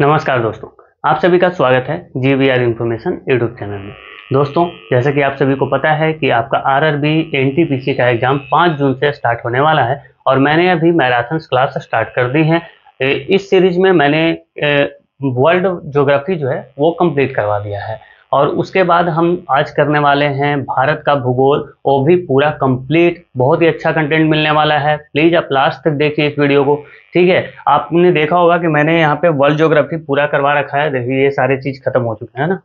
नमस्कार दोस्तों, आप सभी का स्वागत है GVR इन्फॉर्मेशन यूट्यूब चैनल में। दोस्तों, जैसे कि आप सभी को पता है कि आपका RRB NTPC का एग्जाम 5 जून से स्टार्ट होने वाला है और मैंने अभी मैराथन क्लास स्टार्ट कर दी है। इस सीरीज में मैंने वर्ल्ड ज्योग्राफी जो है वो कंप्लीट करवा दिया है और उसके बाद हम आज करने वाले हैं भारत का भूगोल, वो भी पूरा कंप्लीट। बहुत ही अच्छा कंटेंट मिलने वाला है, प्लीज आप लास्ट तक देखिए इस वीडियो को। ठीक है, आपने देखा होगा कि मैंने यहाँ पे वर्ल्ड ज्योग्राफी पूरा करवा रखा है। देखिए ये सारी चीज खत्म हो चुके हैं ना।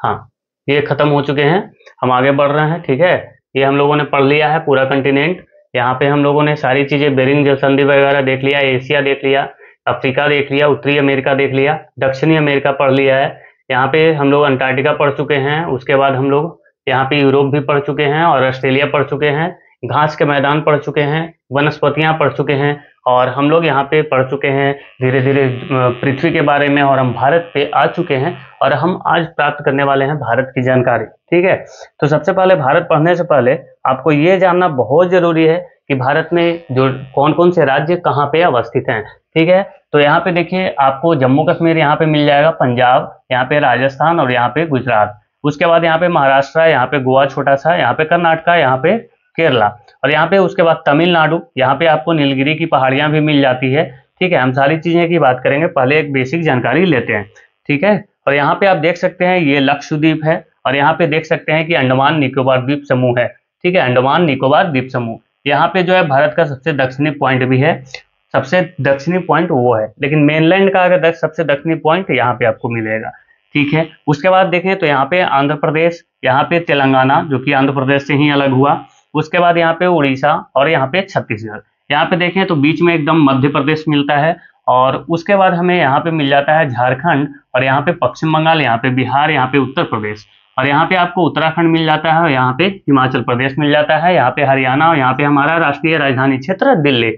हाँ, ये खत्म हो चुके हैं, हम आगे बढ़ रहे हैं। ठीक है, ये हम लोगों ने पढ़ लिया है पूरा कंटिनेंट। यहाँ पे हम लोगों ने सारी चीजें बेरिंग जल संधि वगैरह देख लिया, एशिया देख लिया, अफ्रीका देख लिया, उत्तरी अमेरिका देख लिया, दक्षिणी अमेरिका पढ़ लिया है। यहाँ पे हम लोग अंटार्कटिका पढ़ चुके हैं। उसके बाद हम लोग यहाँ पे यूरोप भी पढ़ चुके हैं और ऑस्ट्रेलिया पढ़ चुके हैं। घास के मैदान पढ़ चुके हैं, वनस्पतियां पढ़ चुके हैं और हम लोग यहाँ पे पढ़ चुके हैं धीरे धीरे पृथ्वी के बारे में और हम भारत पे आ चुके हैं और हम आज प्राप्त करने वाले हैं भारत की जानकारी। ठीक है, तो सबसे पहले भारत पढ़ने से पहले आपको ये जानना बहुत जरूरी है कि भारत में जो कौन कौन से राज्य कहाँ पे अवस्थित हैं। ठीक है, तो यहाँ पे देखिए आपको जम्मू कश्मीर यहाँ पे मिल जाएगा, पंजाब, यहाँ पे राजस्थान और यहाँ पे गुजरात। उसके बाद यहाँ पे महाराष्ट्र है, यहाँ पे गोवा छोटा सा, यहाँ पे कर्नाटका, यहाँ पे केरला और यहाँ पे उसके बाद तमिलनाडु। यहाँ पे आपको नीलगिरी की पहाड़ियां भी मिल जाती है। ठीक है, हम सारी चीजें की बात करेंगे, पहले एक बेसिक जानकारी लेते हैं। ठीक है, और यहाँ पे आप देख सकते हैं ये लक्षद्वीप है और यहाँ पे देख सकते हैं कि अंडमान निकोबार द्वीप समूह है। ठीक है, अंडमान निकोबार द्वीप समूह यहाँ पे जो है भारत का सबसे दक्षिणी पॉइंट भी है। सबसे दक्षिणी पॉइंट वो है, लेकिन मेनलैंड का अगर सबसे दक्षिणी पॉइंट यहाँ पे आपको मिलेगा। ठीक है, उसके बाद देखें तो यहाँ पे आंध्र प्रदेश, यहाँ पे तेलंगाना जो कि आंध्र प्रदेश से ही अलग हुआ। उसके बाद यहाँ पे उड़ीसा और यहाँ पे छत्तीसगढ़। यहाँ पे देखें तो बीच में एकदम मध्य प्रदेश मिलता है और उसके बाद हमें यहाँ पे मिल जाता है झारखंड और यहाँ पे पश्चिम बंगाल, यहाँ पे बिहार, यहाँ पे उत्तर प्रदेश और यहाँ पे आपको उत्तराखंड मिल जाता है और यहाँ पे हिमाचल प्रदेश मिल जाता है, यहाँ पे हरियाणा और यहाँ पे हमारा राष्ट्रीय राजधानी क्षेत्र दिल्ली।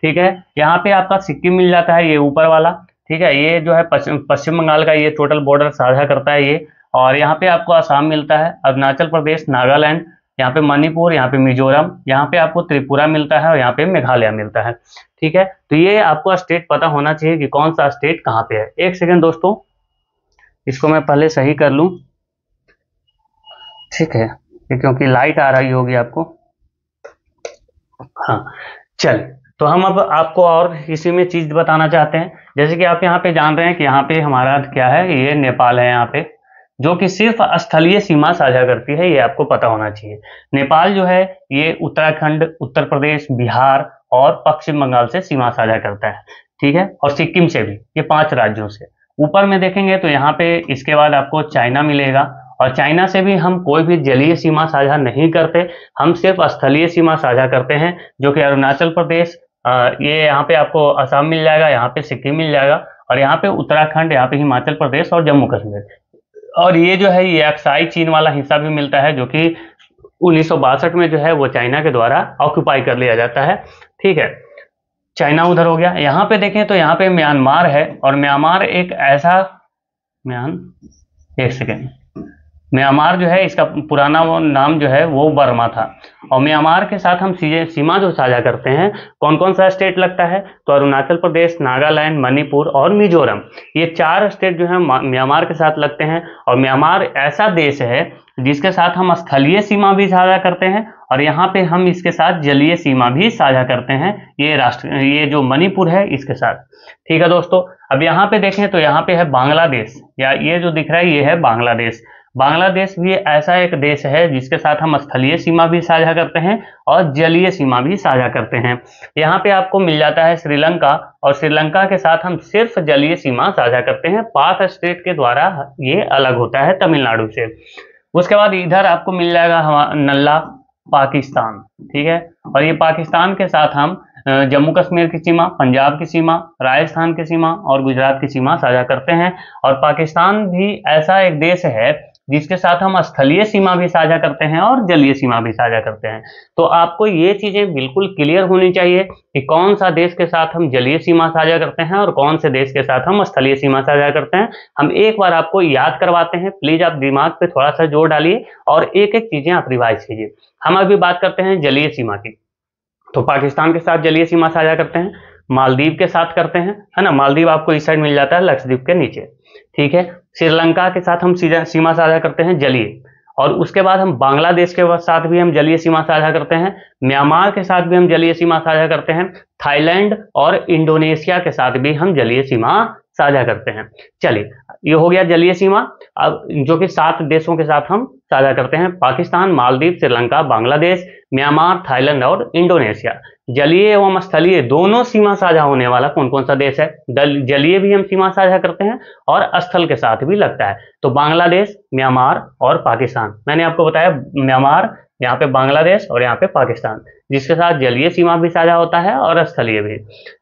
ठीक है, यहाँ पे आपका सिक्किम मिल जाता है, ये ऊपर वाला। ठीक है, ये जो है पश्चिम बंगाल का ये टोटल बॉर्डर साझा करता है ये। और यहाँ पे आपको असम मिलता है, अरुणाचल प्रदेश, नागालैंड, यहाँ पे मणिपुर, यहाँ पे मिजोरम, यहाँ पे आपको त्रिपुरा मिलता है और यहाँ पे मेघालय मिलता है। ठीक है, तो ये आपको स्टेट पता होना चाहिए कि कौन सा स्टेट कहाँ पे है। एक सेकेंड दोस्तों, इसको मैं पहले सही कर लूं। ठीक है, क्योंकि लाइट आ रही होगी आपको। हाँ, चल तो हम अब आपको और इसी में चीज बताना चाहते हैं। जैसे कि आप यहाँ पे जान रहे हैं कि यहाँ पे हमारा क्या है, ये नेपाल है यहाँ पे, जो कि सिर्फ स्थलीय सीमा साझा करती है, ये आपको पता होना चाहिए। नेपाल जो है ये उत्तराखंड, उत्तर प्रदेश, बिहार और पश्चिम बंगाल से सीमा साझा करता है। ठीक है, और सिक्किम से भी, ये 5 राज्यों से। ऊपर में देखेंगे तो यहाँ पे इसके बाद आपको चाइना मिलेगा और चाइना से भी हम कोई भी जलीय सीमा साझा नहीं करते, हम सिर्फ स्थलीय सीमा साझा करते हैं, जो कि अरुणाचल प्रदेश, ये यहाँ पे आपको असम मिल जाएगा, यहाँ पे सिक्किम मिल जाएगा और यहाँ पे उत्तराखंड, यहाँ पे हिमाचल प्रदेश और जम्मू कश्मीर। और ये जो है ये अक्साई चीन वाला हिस्सा भी मिलता है, जो कि 1962 में जो है वो चाइना के द्वारा ऑक्यूपाई कर लिया जाता है। ठीक है, चाइना उधर हो गया। यहाँ पे देखें तो यहाँ पे म्यांमार है और म्यांमार एक ऐसा एक सेकेंड, म्यांमार जो है इसका पुराना वो नाम जो है वो बर्मा था। और म्यांमार के साथ हम सीमा जो साझा करते हैं, कौन कौन सा स्टेट लगता है, तो अरुणाचल प्रदेश, नागालैंड, मणिपुर और मिजोरम, ये 4 स्टेट जो है म्यांमार के साथ लगते हैं। और म्यांमार ऐसा देश है जिसके साथ हम स्थलीय सीमा भी साझा करते हैं और यहाँ पे हम इसके साथ जलीय सीमा भी साझा करते हैं, ये जो मणिपुर है इसके साथ। ठीक है दोस्तों, अब यहाँ पे देखें तो यहाँ पे है बांग्लादेश, या ये जो दिख रहा है ये है बांग्लादेश। बांग्लादेश भी ऐसा एक देश है जिसके साथ हम स्थलीय सीमा भी साझा करते हैं और जलीय सीमा भी साझा करते हैं। यहाँ पे आपको मिल जाता है श्रीलंका और श्रीलंका के साथ हम सिर्फ जलीय सीमा साझा करते हैं, पाक स्टेट के द्वारा ये अलग होता है तमिलनाडु से। उसके बाद इधर आपको मिल जाएगा नल्ला पाकिस्तान। ठीक है, और ये पाकिस्तान के साथ हम जम्मू कश्मीर की सीमा, पंजाब की सीमा, राजस्थान की सीमा और गुजरात की सीमा साझा करते हैं। और पाकिस्तान भी ऐसा एक देश है जिसके साथ हम स्थलीय सीमा भी साझा करते हैं और जलीय सीमा भी साझा करते हैं। तो आपको ये चीजें बिल्कुल क्लियर होनी चाहिए कि कौन सा देश के साथ हम जलीय सीमा साझा करते हैं और कौन से देश के साथ हम स्थलीय सीमा साझा करते हैं। हम एक बार आपको याद करवाते हैं, प्लीज आप दिमाग पे थोड़ा सा जोर डालिए और एक एक चीजें आप रिवाइज कीजिए। हम अभी बात करते हैं जलीय सीमा की, तो पाकिस्तान के साथ जलीय सीमा साझा करते हैं, मालदीव के साथ करते हैं, है ना। मालदीव आपको इस साइड मिल जाता है लक्षद्वीप के नीचे, ठीक है। श्रीलंका के साथ हम सीमा साझा करते हैं जलीय, और उसके बाद हम बांग्लादेश के साथ भी हम जलीय सीमा साझा करते हैं, म्यांमार के साथ भी हम जलीय सीमा साझा करते हैं, थाईलैंड और इंडोनेशिया के साथ भी हम जलीय सीमा साझा करते हैं। चलिए, ये हो गया जलीय सीमा। अब जो कि 7 देशों के साथ हम साझा करते हैं, पाकिस्तान, मालदीव, श्रीलंका, बांग्लादेश, म्यांमार, थाईलैंड और इंडोनेशिया। जलीय एवं स्थलीय दोनों सीमा साझा होने वाला कौन कौन सा देश है? जलीय भी हम सीमा साझा करते हैं और स्थल के साथ भी लगता है, तो बांग्लादेश, म्यांमार और पाकिस्तान। मैंने आपको बताया म्यांमार, यहाँ पे बांग्लादेश और यहाँ पे पाकिस्तान, जिसके साथ जलीय सीमा भी साझा होता है और स्थलीय भी।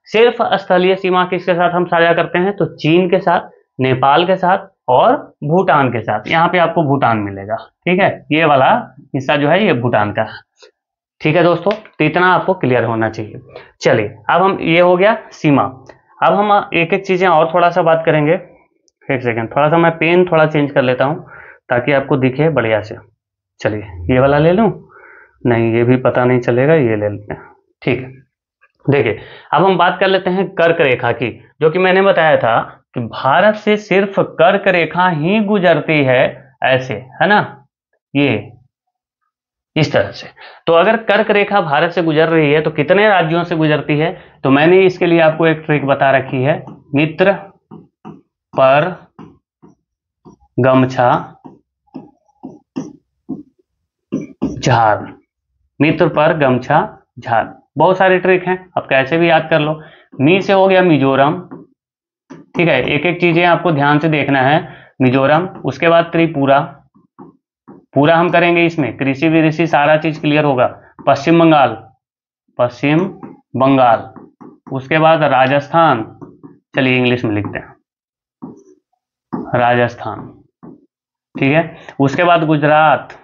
सिर्फ स्थलीय सीमा किसके साथ हम साझा करते हैं? तो चीन के साथ, नेपाल के साथ और भूटान के साथ। यहाँ पे आपको भूटान मिलेगा, ठीक है। ये वाला हिस्सा जो है ये भूटान का, ठीक है दोस्तों। तो इतना आपको क्लियर होना चाहिए। चलिए, अब हम, ये हो गया सीमा। अब हम एक एक चीजें और थोड़ा सा बात करेंगे। एक सेकेंड, थोड़ा सा मैं पेन थोड़ा चेंज कर लेता हूँ ताकि आपको दिखे बढ़िया से। चलिए, ये वाला ले लूँ? नहीं, ये भी पता नहीं चलेगा, ये ले लेते हैं, ठीक है। देखिए, अब हम बात कर लेते हैं कर्क रेखा की, जो कि मैंने बताया था कि भारत से सिर्फ कर्क रेखा ही गुजरती है, ऐसे, है ना, ये इस तरह से। तो अगर कर्क रेखा भारत से गुजर रही है तो कितने राज्यों से गुजरती है? तो मैंने इसके लिए आपको एक ट्रिक बता रखी है, मित्र पर गमछा झार। मित्र पर गमछा झार, बहुत सारे ट्रिक हैं, आप कैसे भी याद कर लो। मी से हो गया मिजोरम, ठीक है। एक एक चीजें आपको ध्यान से देखना है। मिजोरम, उसके बाद त्रिपुरा, पूरा हम करेंगे इसमें, कृषि विऋषि सारा चीज क्लियर होगा। पश्चिम बंगाल, पश्चिम बंगाल, उसके बाद राजस्थान, चलिए इंग्लिश में लिखते हैं, राजस्थान, ठीक है। उसके बाद गुजरात,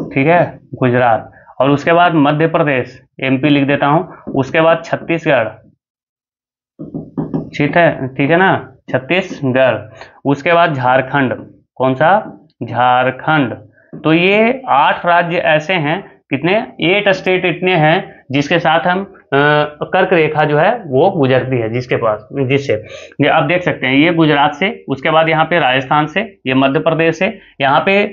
ठीक है, गुजरात, और उसके बाद मध्य प्रदेश, एमपी लिख देता हूं। उसके बाद छत्तीसगढ़, ठीक है ना, छत्तीसगढ़। उसके बाद झारखंड, कौन सा? झारखंड। तो ये 8 राज्य ऐसे हैं, कितने? 8 स्टेट इतने हैं जिसके साथ हम कर्क रेखा जो है वो गुजरती है, जिसके पास, जिससे ये आप देख सकते हैं, ये गुजरात से, उसके बाद यहाँ पे राजस्थान से, ये मध्य प्रदेश से, यहाँ पे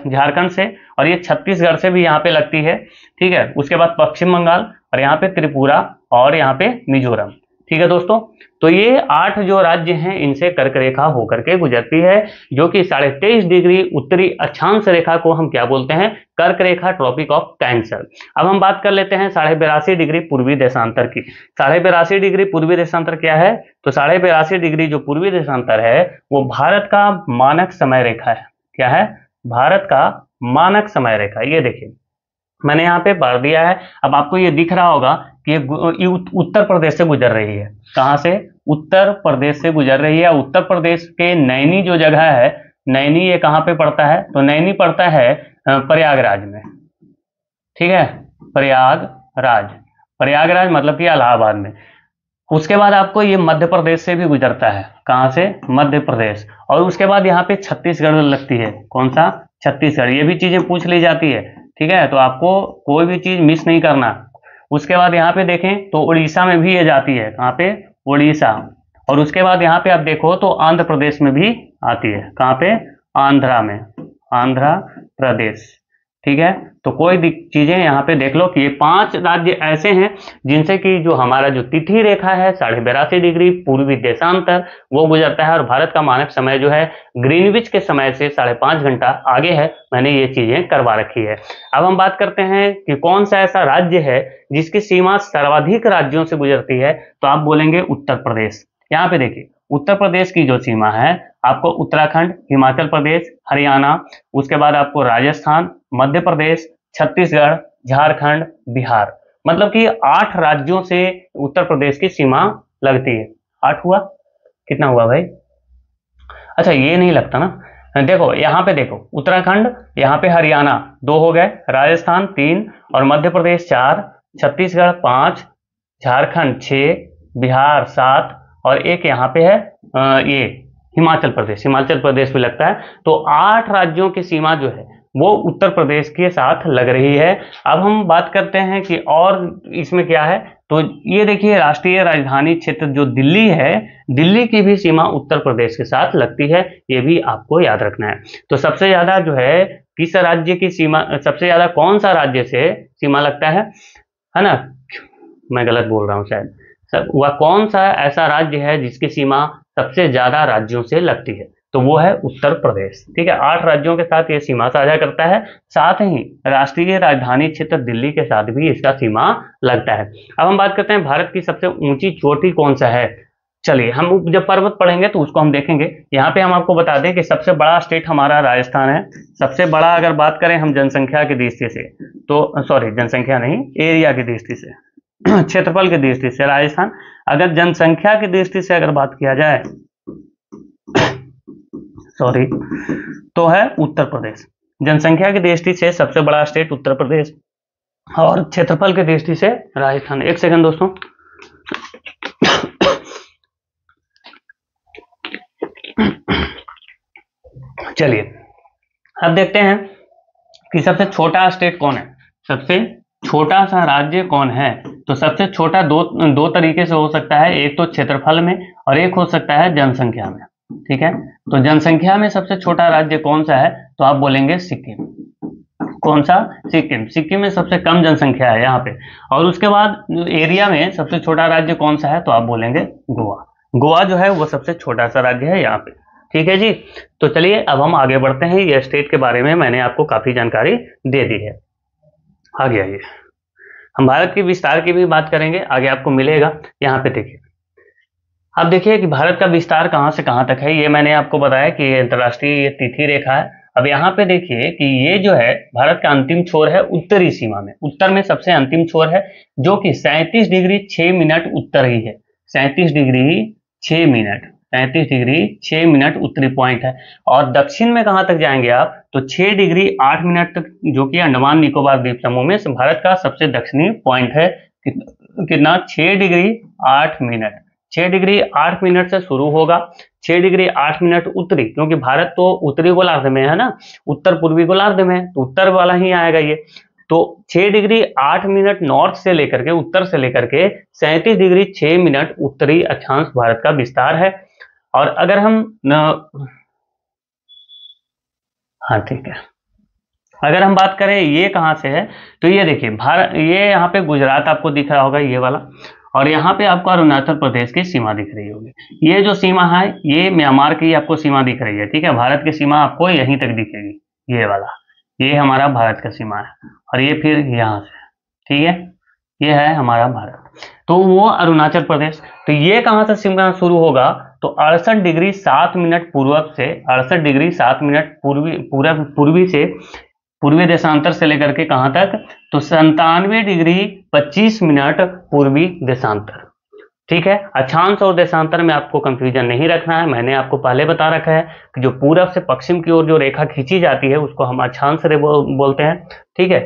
झारखंड से, और ये छत्तीसगढ़ से भी यहाँ पे लगती है, ठीक है। उसके बाद पश्चिम बंगाल, और यहाँ पे त्रिपुरा, और यहाँ पे मिजोरम, ठीक है दोस्तों। तो ये 8 जो राज्य हैं इनसे कर्क रेखा होकर के गुजरती है, जो कि 23.5 डिग्री उत्तरी अक्षांश रेखा को हम क्या बोलते हैं? कर्क रेखा, ट्रॉपिक ऑफ कैंसर। अब हम बात कर लेते हैं 82.5 डिग्री पूर्वी देशांतर की। 82.5 डिग्री पूर्वी देशांतर क्या है? तो 82.5 डिग्री जो पूर्वी देशांतर है वो भारत का मानक समय रेखा है। क्या है? भारत का मानक समय रेखा। ये देखिए, मैंने यहाँ पे भर दिया है। अब आपको ये दिख रहा होगा कि ये उत्तर प्रदेश से गुजर रही है। कहाँ से? उत्तर प्रदेश से गुजर रही है। उत्तर प्रदेश के नैनी जो जगह है, नैनी ये कहाँ पे पड़ता है? तो नैनी पड़ता है प्रयागराज में, ठीक है, प्रयागराज। प्रयागराज मतलब कि इलाहाबाद में। उसके बाद आपको ये मध्य प्रदेश से भी गुजरता है। कहाँ से? मध्य प्रदेश। और उसके बाद यहाँ पे छत्तीसगढ़ लगती है। कौन सा? छत्तीसगढ़। ये भी चीजें पूछ ली जाती है, ठीक है, तो आपको कोई भी चीज मिस नहीं करना। उसके बाद यहाँ पे देखें तो उड़ीसा में भी ये जाती है। कहाँ पे? उड़ीसा। और उसके बाद यहाँ पे आप देखो तो आंध्र प्रदेश में भी आती है। कहाँ पे? आंध्रा में, आंध्र प्रदेश, ठीक है। तो कोई चीजें यहाँ पे देख लो कि ये 5 राज्य ऐसे हैं जिनसे कि जो हमारा जो तिथि रेखा है 82.5 डिग्री पूर्वी देशांतर वो गुजरता है, और भारत का मानक समय जो है ग्रीनविच के समय से 5.5 घंटा आगे है। मैंने ये चीजें करवा रखी है। अब हम बात करते हैं कि कौन सा ऐसा राज्य है जिसकी सीमा सर्वाधिक राज्यों से गुजरती है, तो आप बोलेंगे उत्तर प्रदेश। यहाँ पे देखिए, उत्तर प्रदेश की जो सीमा है आपको उत्तराखंड, हिमाचल प्रदेश, हरियाणा, उसके बाद आपको राजस्थान, मध्य प्रदेश, छत्तीसगढ़, झारखंड, बिहार, मतलब कि 8 राज्यों से उत्तर प्रदेश की सीमा लगती है। 8 हुआ? कितना हुआ भाई? अच्छा, ये नहीं लगता ना। देखो यहाँ पे देखो, उत्तराखंड, यहाँ पे हरियाणा 2 हो गए, राजस्थान 3, और मध्य प्रदेश 4, छत्तीसगढ़ 5, झारखंड 6, बिहार 7, और एक यहाँ पे है ये हिमाचल प्रदेश। हिमाचल प्रदेश भी लगता है। तो 8 राज्यों की सीमा जो है वो उत्तर प्रदेश के साथ लग रही है। अब हम बात करते हैं कि और इसमें क्या है, तो ये देखिए राष्ट्रीय राजधानी क्षेत्र जो दिल्ली है, दिल्ली की भी सीमा उत्तर प्रदेश के साथ लगती है, ये भी आपको याद रखना है। तो सबसे ज्यादा जो है किस राज्य की सीमा, सबसे ज्यादा कौन सा राज्य से सीमा लगता है ना, मैं गलत बोल रहा हूँ शायद, वह कौन सा ऐसा राज्य है जिसकी सीमा सबसे ज्यादा राज्यों से लगती है, तो वो है उत्तर प्रदेश। ठीक है, 8 राज्यों के साथ ये सीमा साझा करता है, साथ ही राष्ट्रीय राजधानी क्षेत्र दिल्ली के साथ भी इसका सीमा लगता है। अब हम बात करते हैं भारत की सबसे ऊंची चोटी कौन सा है। चलिए, हम जब पर्वत पढ़ेंगे तो उसको हम देखेंगे। यहाँ पे हम आपको बता दें कि सबसे बड़ा स्टेट हमारा राजस्थान है। सबसे बड़ा अगर बात करें हम जनसंख्या की दृष्टि से, तो सॉरी जनसंख्या नहीं, एरिया की दृष्टि से, क्षेत्रफल की दृष्टि से राजस्थान। अगर जनसंख्या की दृष्टि से अगर बात किया जाए सॉरी, तो है उत्तर प्रदेश। जनसंख्या की दृष्टि से सबसे बड़ा स्टेट उत्तर प्रदेश और क्षेत्रफल की दृष्टि से राजस्थान। एक सेकंड दोस्तों, चलिए अब देखते हैं कि सबसे छोटा स्टेट कौन है, सबसे छोटा सा राज्य कौन है। तो सबसे छोटा दो तरीके से हो सकता है, एक तो क्षेत्रफल में और एक हो सकता है जनसंख्या में। ठीक है, तो जनसंख्या में सबसे छोटा राज्य कौन सा है, तो आप बोलेंगे सिक्किम। कौन सा? सिक्किम। सिक्किम में सबसे कम जनसंख्या है यहाँ पे। और उसके बाद एरिया में सबसे छोटा राज्य कौन सा है, तो आप बोलेंगे गोवा। गोवा जो है वो सबसे छोटा सा राज्य है यहाँ पे। ठीक है जी, तो चलिए अब हम आगे बढ़ते हैं। ये स्टेट के बारे में मैंने आपको काफी जानकारी दे दी है। आगे आइए, हम भारत के विस्तार की भी बात करेंगे, आगे आपको मिलेगा। यहाँ पे देखिए, अब देखिए कि भारत का विस्तार कहाँ से कहाँ तक है। ये मैंने आपको बताया कि ये अंतर्राष्ट्रीय तिथि रेखा है। अब यहाँ पे देखिए कि ये जो है भारत का अंतिम छोर है उत्तरी सीमा में, उत्तर में सबसे अंतिम छोर है, जो कि 37 डिग्री 6 मिनट उत्तर ही है। 37 डिग्री 6 मिनट, 37 डिग्री 6 मिनट उत्तरी पॉइंट है। और दक्षिण में कहाँ तक जाएंगे आप, तो 6 डिग्री 8 मिनट तक, जो कि अंडमान निकोबार द्वीप समूह में भारत का सबसे दक्षिणी पॉइंट है। कितना? 6 डिग्री 8 मिनट। 6 डिग्री 8 मिनट से शुरू होगा, 6 डिग्री 8 मिनट उत्तरी, क्योंकि भारत तो उत्तरी गोलार्ध में है ना, उत्तर पूर्वी गोलार्ध में, तो उत्तर वाला ही आएगा ये। तो 6 डिग्री 8 मिनट नॉर्थ से लेकर के, उत्तर से लेकर के 37 डिग्री 6 मिनट उत्तरी अक्षांश भारत का विस्तार है। और अगर हम हाँ ठीक है, अगर हम बात करें ये कहाँ से है, तो ये देखिए भारत, ये यहाँ पे गुजरात आपको दिख रहा होगा ये वाला, और यहाँ पे आपको अरुणाचल प्रदेश की सीमा दिख रही होगी। ये जो सीमा है ये म्यांमार की आपको सीमा दिख रही है। ठीक है, भारत की सीमा आपको यहीं तक दिखेगी, ये वाला, ये हमारा भारत का सीमा है। और ये फिर यहाँ से, ठीक है, ये है हमारा भारत, तो वो अरुणाचल प्रदेश। तो ये कहाँ से सीमा शुरू होगा, तो 68 डिग्री 7 मिनट पूर्व से, 68 डिग्री 7 मिनट पूर्वी से, पूर्वी देशांतर से लेकर के कहां तक, तो 97 डिग्री 25 मिनट पूर्वी देशांतर। ठीक है, अक्षांश और देशांतर में आपको कंफ्यूजन नहीं रखना है, मैंने आपको पहले बता रखा है कि जो पूरब से पश्चिम की ओर जो रेखा खींची जाती है उसको हम अक्षांश बोलते हैं। ठीक है,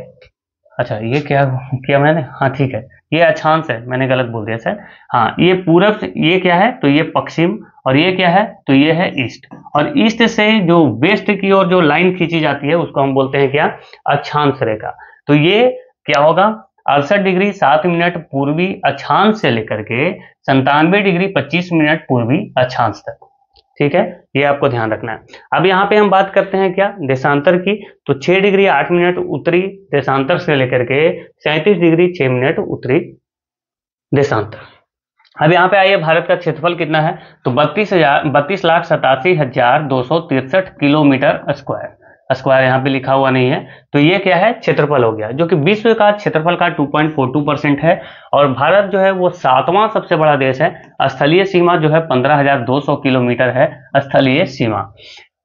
अच्छा ये क्या किया मैंने, हाँ ठीक है, ये अक्षांश है, मैंने गलत बोल दिया सर। हाँ, ये पूरब से, ये क्या है, तो ये पश्चिम, और ये क्या है, तो ये है ईस्ट। और ईस्ट से जो वेस्ट की ओर जो लाइन खींची जाती है उसको हम बोलते हैं क्या, अक्षांश रेखा। तो ये क्या होगा, 68 डिग्री 7 मिनट पूर्वी अक्षांश से लेकर के 97 डिग्री 25 मिनट पूर्वी अक्षांश तक। ठीक है, ये आपको ध्यान रखना है। अब यहाँ पे हम बात करते हैं क्या, देशांतर की, तो 6 डिग्री 8 मिनट उत्तरी देशांतर से लेकर के 37 डिग्री 6 मिनट उत्तरी देशांतर। अब यहाँ पे आइए, भारत का क्षेत्रफल कितना है, तो 32,87,263 किलोमीटर स्क्वायर यहाँ पे लिखा हुआ नहीं है, तो ये क्या है, क्षेत्रफल हो गया, जो कि विश्व का क्षेत्रफल का 2.42% है। और भारत जो है वो 7वां सबसे बड़ा देश है। स्थलीय सीमा जो है 15,200 किलोमीटर है स्थलीय सीमा,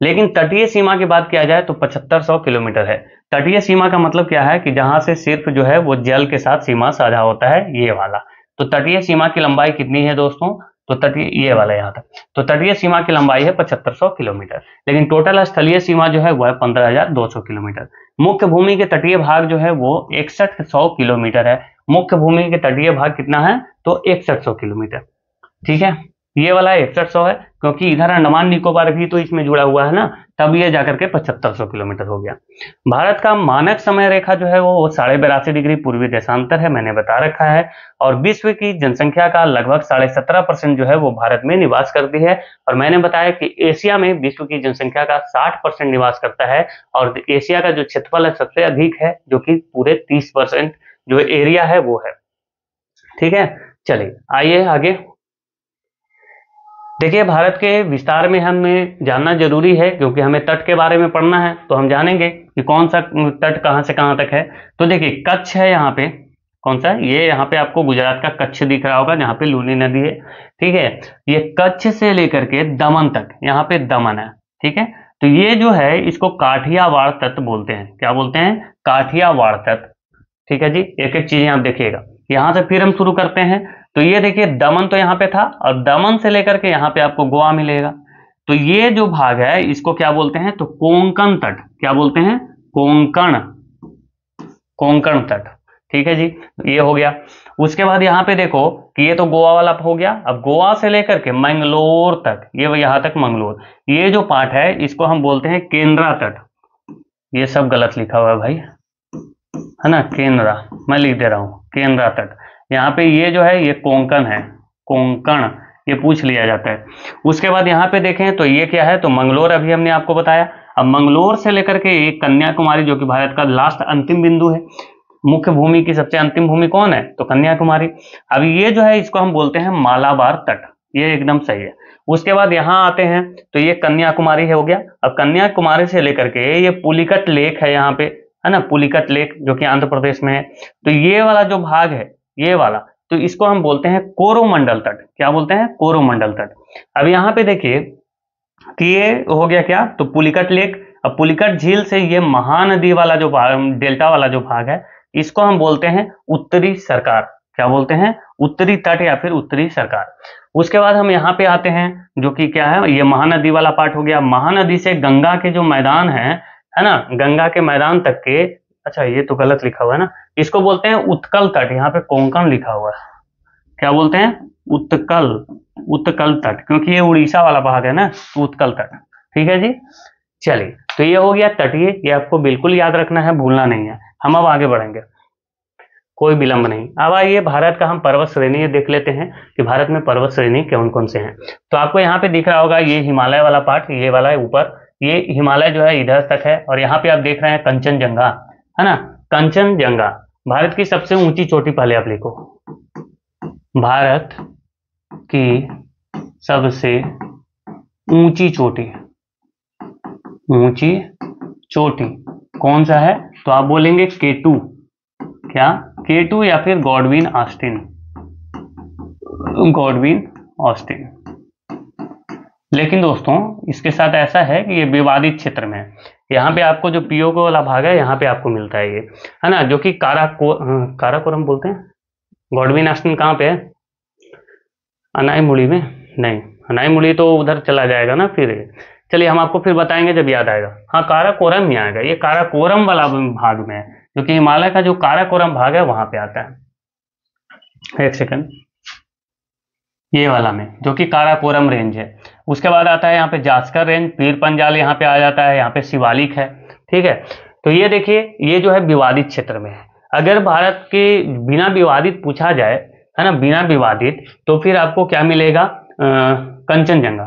लेकिन तटीय सीमा की बात किया जाए तो 7500 किलोमीटर है। तटीय सीमा का मतलब क्या है कि जहां से सिर्फ जो है वो जल के साथ सीमा साझा होता है, ये वाला। तो तटीय सीमा की लंबाई कितनी है दोस्तों, तो तटीय, ये वाला यहाँ तक, तो तटीय सीमा की लंबाई है 7500 किलोमीटर, लेकिन टोटल स्थलीय सीमा जो है वह है 15,200 किलोमीटर। मुख्य भूमि के तटीय भाग जो है वो 6100 किलोमीटर है। मुख्य भूमि के तटीय भाग कितना है, तो 6100 किलोमीटर। ठीक है, ये वाला 6100 है, क्योंकि इधर अंडमान निकोबार भी तो इसमें जुड़ा हुआ है ना, तब ये जाकर के 7500 किलोमीटर हो गया। भारत का मानक समय रेखा जो है वो 82.5 डिग्री पूर्वी देशांतर है, मैंने बता रखा है। और विश्व की जनसंख्या का लगभग 17.5% जो है वो भारत में निवास करती है। और मैंने बताया कि एशिया में विश्व की जनसंख्या का 60% निवास करता है, और एशिया का जो क्षेत्रफल है सबसे अधिक है, जो कि पूरे 30% जो एरिया है वो है। ठीक है, चलिए आइए आगे। देखिए, भारत के विस्तार में हमें जानना जरूरी है, क्योंकि हमें तट के बारे में पढ़ना है, तो हम जानेंगे कि कौन सा तट कहां से कहां तक है। तो देखिए, कच्छ है यहाँ पे, कौन सा, ये यहाँ पे आपको गुजरात का कच्छ दिख रहा होगा, जहाँ पे लूनी नदी है। ठीक है, ये कच्छ से लेकर के दमन तक, यहाँ पे दमन है। ठीक है, तो ये जो है इसको काठियावाड़ तट बोलते हैं। क्या बोलते हैं? काठियावाड़ तट। ठीक है जी, एक एक चीजें आप देखिएगा। यहां से फिर हम शुरू करते हैं। तो ये देखिए, दमन तो यहाँ पे था, और दमन से लेकर के यहाँ पे आपको गोवा मिलेगा। तो ये जो भाग है इसको क्या बोलते हैं? तो कोंकण तट। क्या बोलते हैं? कोंकण, कोंकण तट। ठीक है जी, ये हो गया। उसके बाद यहाँ पे देखो कि ये तो गोवा वाला हो गया। अब गोवा से लेकर के मंगलोर तक, ये यहाँ तक मंगलोर, ये जो पार्ट है इसको हम बोलते हैं केंद्रा तट। ये सब गलत लिखा हुआ है भाई, है ना, केंद्रा, मैं लिख दे रहा हूं केंद्रा तट। यहाँ पे ये जो है ये कोंकण है, कोंकण, ये पूछ लिया जाता है। उसके बाद यहाँ पे देखें तो ये क्या है? तो मंगलोर अभी हमने आपको बताया। अब मंगलोर से लेकर के एक कन्याकुमारी, जो कि भारत का लास्ट अंतिम बिंदु है, मुख्य भूमि की सबसे अंतिम भूमि कौन है? तो कन्याकुमारी। अब ये जो है इसको हम बोलते हैं मालाबार तट, ये एकदम सही है। उसके बाद यहाँ आते हैं तो ये कन्याकुमारी हो गया। अब कन्याकुमारी से लेकर के ये पुलिकट लेक है यहाँ पे, है ना, पुलिकट लेक, जो कि आंध्र प्रदेश में है। तो ये वाला जो भाग है, ये वाला, तो इसको हम बोलते हैं कोरोमंडल तट। क्या बोलते हैं? कोरोमंडल तट। अब यहाँ पे देखिए कि ये हो गया क्या? तो पुलिकट लेक। अब पुलिकट झील से ये महानदी वाला जो भाग, डेल्टा वाला जो भाग है, इसको हम बोलते हैं उत्तरी सरकार। क्या बोलते हैं? उत्तरी तट या फिर उत्तरी सरकार। उसके बाद हम यहाँ पे आते हैं, जो कि क्या है, ये महानदी वाला पार्ट हो गया। महानदी से गंगा के जो मैदान है ना, गंगा के मैदान तक के, अच्छा ये तो गलत लिखा हुआ है ना, इसको बोलते हैं उत्कल तट। यहाँ पे कोंकण लिखा हुआ है। क्या बोलते हैं? उत्कल, उत्कल तट, क्योंकि ये उड़ीसा वाला भाग है ना, तो उत्कल तट। ठीक है जी, चलिए, तो ये हो गया तटीय, ये आपको बिल्कुल याद रखना है, भूलना नहीं है। हम अब आगे बढ़ेंगे, कोई विलंब नहीं। अब आइए भारत का हम पर्वत श्रेणी देख लेते हैं कि भारत में पर्वत श्रेणी कौन कौन से हैं। तो आपको यहाँ पे दिख रहा होगा ये हिमालय वाला पार्ट, ये वाला है ऊपर, ये हिमालय जो है इधर तक है। और यहाँ पे आप देख रहे हैं कंचनजंगा, है ना, कंचनजंगा भारत की सबसे ऊंची चोटी। पहले आप लिखो, भारत की सबसे ऊंची चोटी, ऊंची चोटी कौन सा है? तो आप बोलेंगे K2। क्या? K2 या फिर गॉडविन ऑस्टिन, गॉडविन ऑस्टिन। लेकिन दोस्तों इसके साथ ऐसा है कि ये विवादित क्षेत्र में है। यहाँ पे आपको जो पीओके वाला भाग है यहाँ पे आपको मिलता है ये, है ना, जो कि काराकोरम बोलते हैं। गॉडविन ऑस्टिन कहाँ पे है? अनाईमुड़ी में नहीं, अनाईमुड़ी तो उधर चला जाएगा ना फिर। चलिए हम आपको फिर बताएंगे जब याद आएगा। हाँ, काराकोरम ही आएगा, ये काराकोरम वाला भाग में है, जो कि हिमालय का जो काराकोरम भाग है वहां पे आता है। एक सेकंड, ये वाला में, जो कि काराकोरम रेंज है। उसके बाद आता है यहाँ पे जास्कर रेंज, पीर पंजाल यहाँ पे आ जाता है, यहाँ पे शिवालिक है। ठीक है, तो ये देखिए ये जो है विवादित क्षेत्र में है। अगर भारत के बिना विवादित पूछा जाए, है ना, बिना विवादित, तो फिर आपको क्या मिलेगा? कंचनजंगा,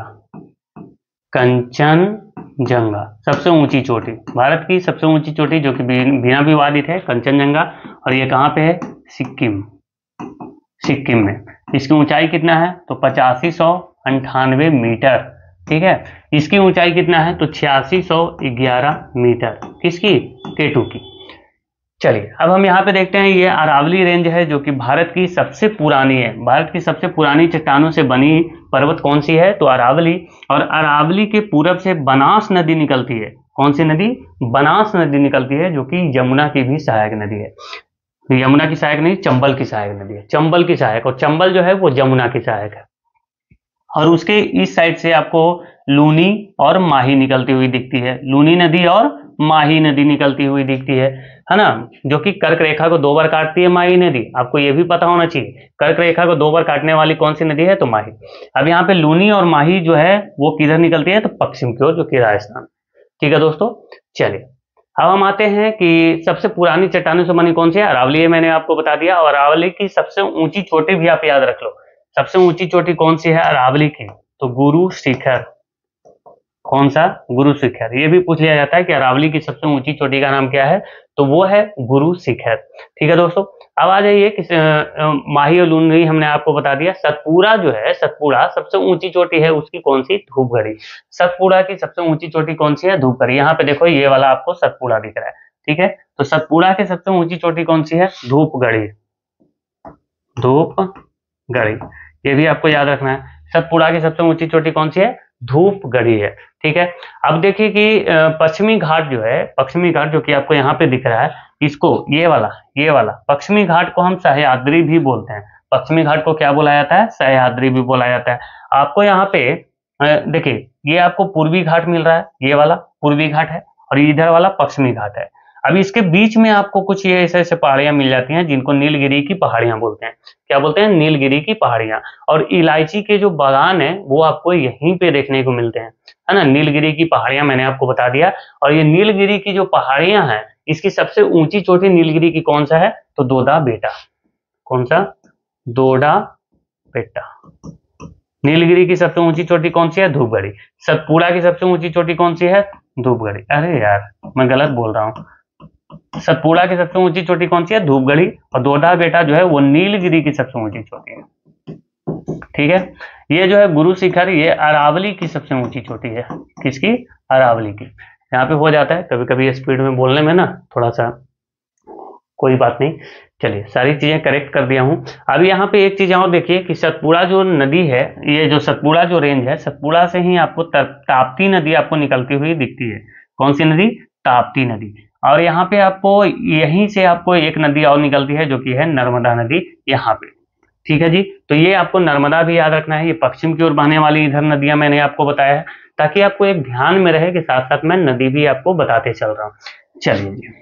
कंचनजंगा सबसे ऊंची चोटी, भारत की सबसे ऊंची चोटी जो कि बिना विवादित है, कंचनजंगा। और ये कहाँ पे है? सिक्किम, सिक्किम में। इसकी ऊंचाई कितना है? तो 8598 मीटर। ठीक है, इसकी ऊंचाई कितना है? तो 8611 मीटर। किसकी? K2 की। चलिए अब हम यहाँ पे देखते हैं, ये अरावली रेंज है, जो कि भारत की सबसे पुरानी है। भारत की सबसे पुरानी चट्टानों से बनी पर्वत कौन सी है? तो अरावली। और अरावली के पूरब से बनास नदी निकलती है। कौन सी नदी? बनास नदी निकलती है, जो कि यमुना की भी सहायक नदी है। यमुना की सहायक नहीं, चंबल की सहायक नदी है, चंबल की सहायक। और चंबल जो है वो यमुना की सहायक है। और उसके इस साइड से आपको लूनी और माही निकलती हुई दिखती है, लूनी नदी और माही नदी निकलती हुई दिखती है ना, जो कि कर्क रेखा को 2 बार काटती है माही नदी। आपको ये भी पता होना चाहिए, कर्क रेखा को 2 बार काटने वाली कौन सी नदी है, तो माही। अब यहाँ पे लूनी और माही जो है वो किधर निकलती है, तो पश्चिम की ओर, जो कि राजस्थान। ठीक है दोस्तों, चलिए अब हम आते हैं कि सबसे पुरानी चट्टानों से बनी कौन सी है, अरावली है, मैंने आपको बता दिया। और अरावली की सबसे ऊंची चोटी भी आप याद रख लो, सबसे ऊंची चोटी कौन सी है अरावली की, तो गुरु शिखर। कौन सा, गुरु शिखर। ये भी पूछ लिया जाता है कि अरावली की सबसे ऊंची चोटी का नाम क्या है, तो वो है गुरु शिखर। ठीक है दोस्तों, अब आ जाइए कि माही और लूनी हमने आपको बता दिया। सतपुड़ा जो है, सतपुड़ा सबसे ऊंची चोटी है उसकी कौन सी, धूपगढ़ी। सतपुड़ा की सबसे ऊंची चोटी कौन सी है, धूपगढ़ी। यहाँ पे देखो ये वाला आपको सतपुड़ा दिख रहा है। ठीक है, तो सतपुड़ा की सबसे ऊंची चोटी कौन सी है, धूपगढ़ी। धूपगढ़ी, ये भी आपको याद रखना है। सतपुड़ा की सबसे ऊंची चोटी कौन सी है, धूपगढ़ी है। ठीक है, अब देखिए कि पश्चिमी घाट जो है, पश्चिमी घाट जो कि आपको यहाँ पे दिख रहा है, इसको ये वाला पश्चिमी घाट को हम सह्याद्री भी बोलते हैं। पश्चिमी घाट को क्या बोला जाता है, सह्याद्री भी बोला जाता है। आपको यहाँ पे देखिए ये आपको पूर्वी घाट मिल रहा है, ये वाला पूर्वी घाट है, और इधर वाला पश्चिमी घाट है। अभी इसके बीच में आपको कुछ ये ऐसे ऐसे पहाड़ियां मिल जाती हैं जिनको नीलगिरी की पहाड़ियां बोलते हैं। क्या बोलते हैं, नीलगिरी की पहाड़ियां। और इलायची के जो बागान है वो आपको यहीं पे देखने को मिलते हैं, है ना। नीलगिरी की पहाड़ियां मैंने आपको बता दिया। और ये नीलगिरी की जो पहाड़ियां हैं, इसकी सबसे ऊंची चोटी नीलगिरी की कौन सा है, तो दोडा बेटा। कौन सा, दोडा बेटा। नीलगिरी की सबसे ऊंची चोटी कौन सी है, धूपगढ़ी। सतपुड़ा की सबसे ऊंची चोटी कौन सी है, धूपगढ़ी। अरे यार मैं गलत बोल रहा हूँ, सतपुड़ा की सबसे ऊंची चोटी कौन सी है, धूपगढ़ी। और दोडा बेटा जो है वो नीलगिरी की सबसे ऊंची चोटी है। ठीक है, ये जो है गुरु शिखर, ये अरावली की सबसे ऊंची चोटी है। किसकी, अरावली की। यहाँ पे हो जाता है कभी कभी स्पीड में बोलने में ना थोड़ा सा, कोई बात नहीं। चलिए सारी चीजें करेक्ट कर दिया हूँ। अब यहाँ पे एक चीज और देखिए कि सतपुड़ा जो नदी है, ये जो सतपुड़ा जो रेंज है, सतपुड़ा से ही आपको ताप्ती नदी आपको निकलती हुई दिखती है। कौन सी नदी, ताप्ती नदी। और यहाँ पे आपको यहीं से आपको एक नदी और निकलती है जो कि है नर्मदा नदी, यहाँ पे। ठीक है जी, तो ये आपको नर्मदा भी याद रखना है। ये पश्चिम की ओर बहने वाली इधर नदियां मैंने आपको बताया है, ताकि आपको एक ध्यान में रहे कि साथ साथ मैं नदी भी आपको बताते चल रहा हूँ। चलिए जी,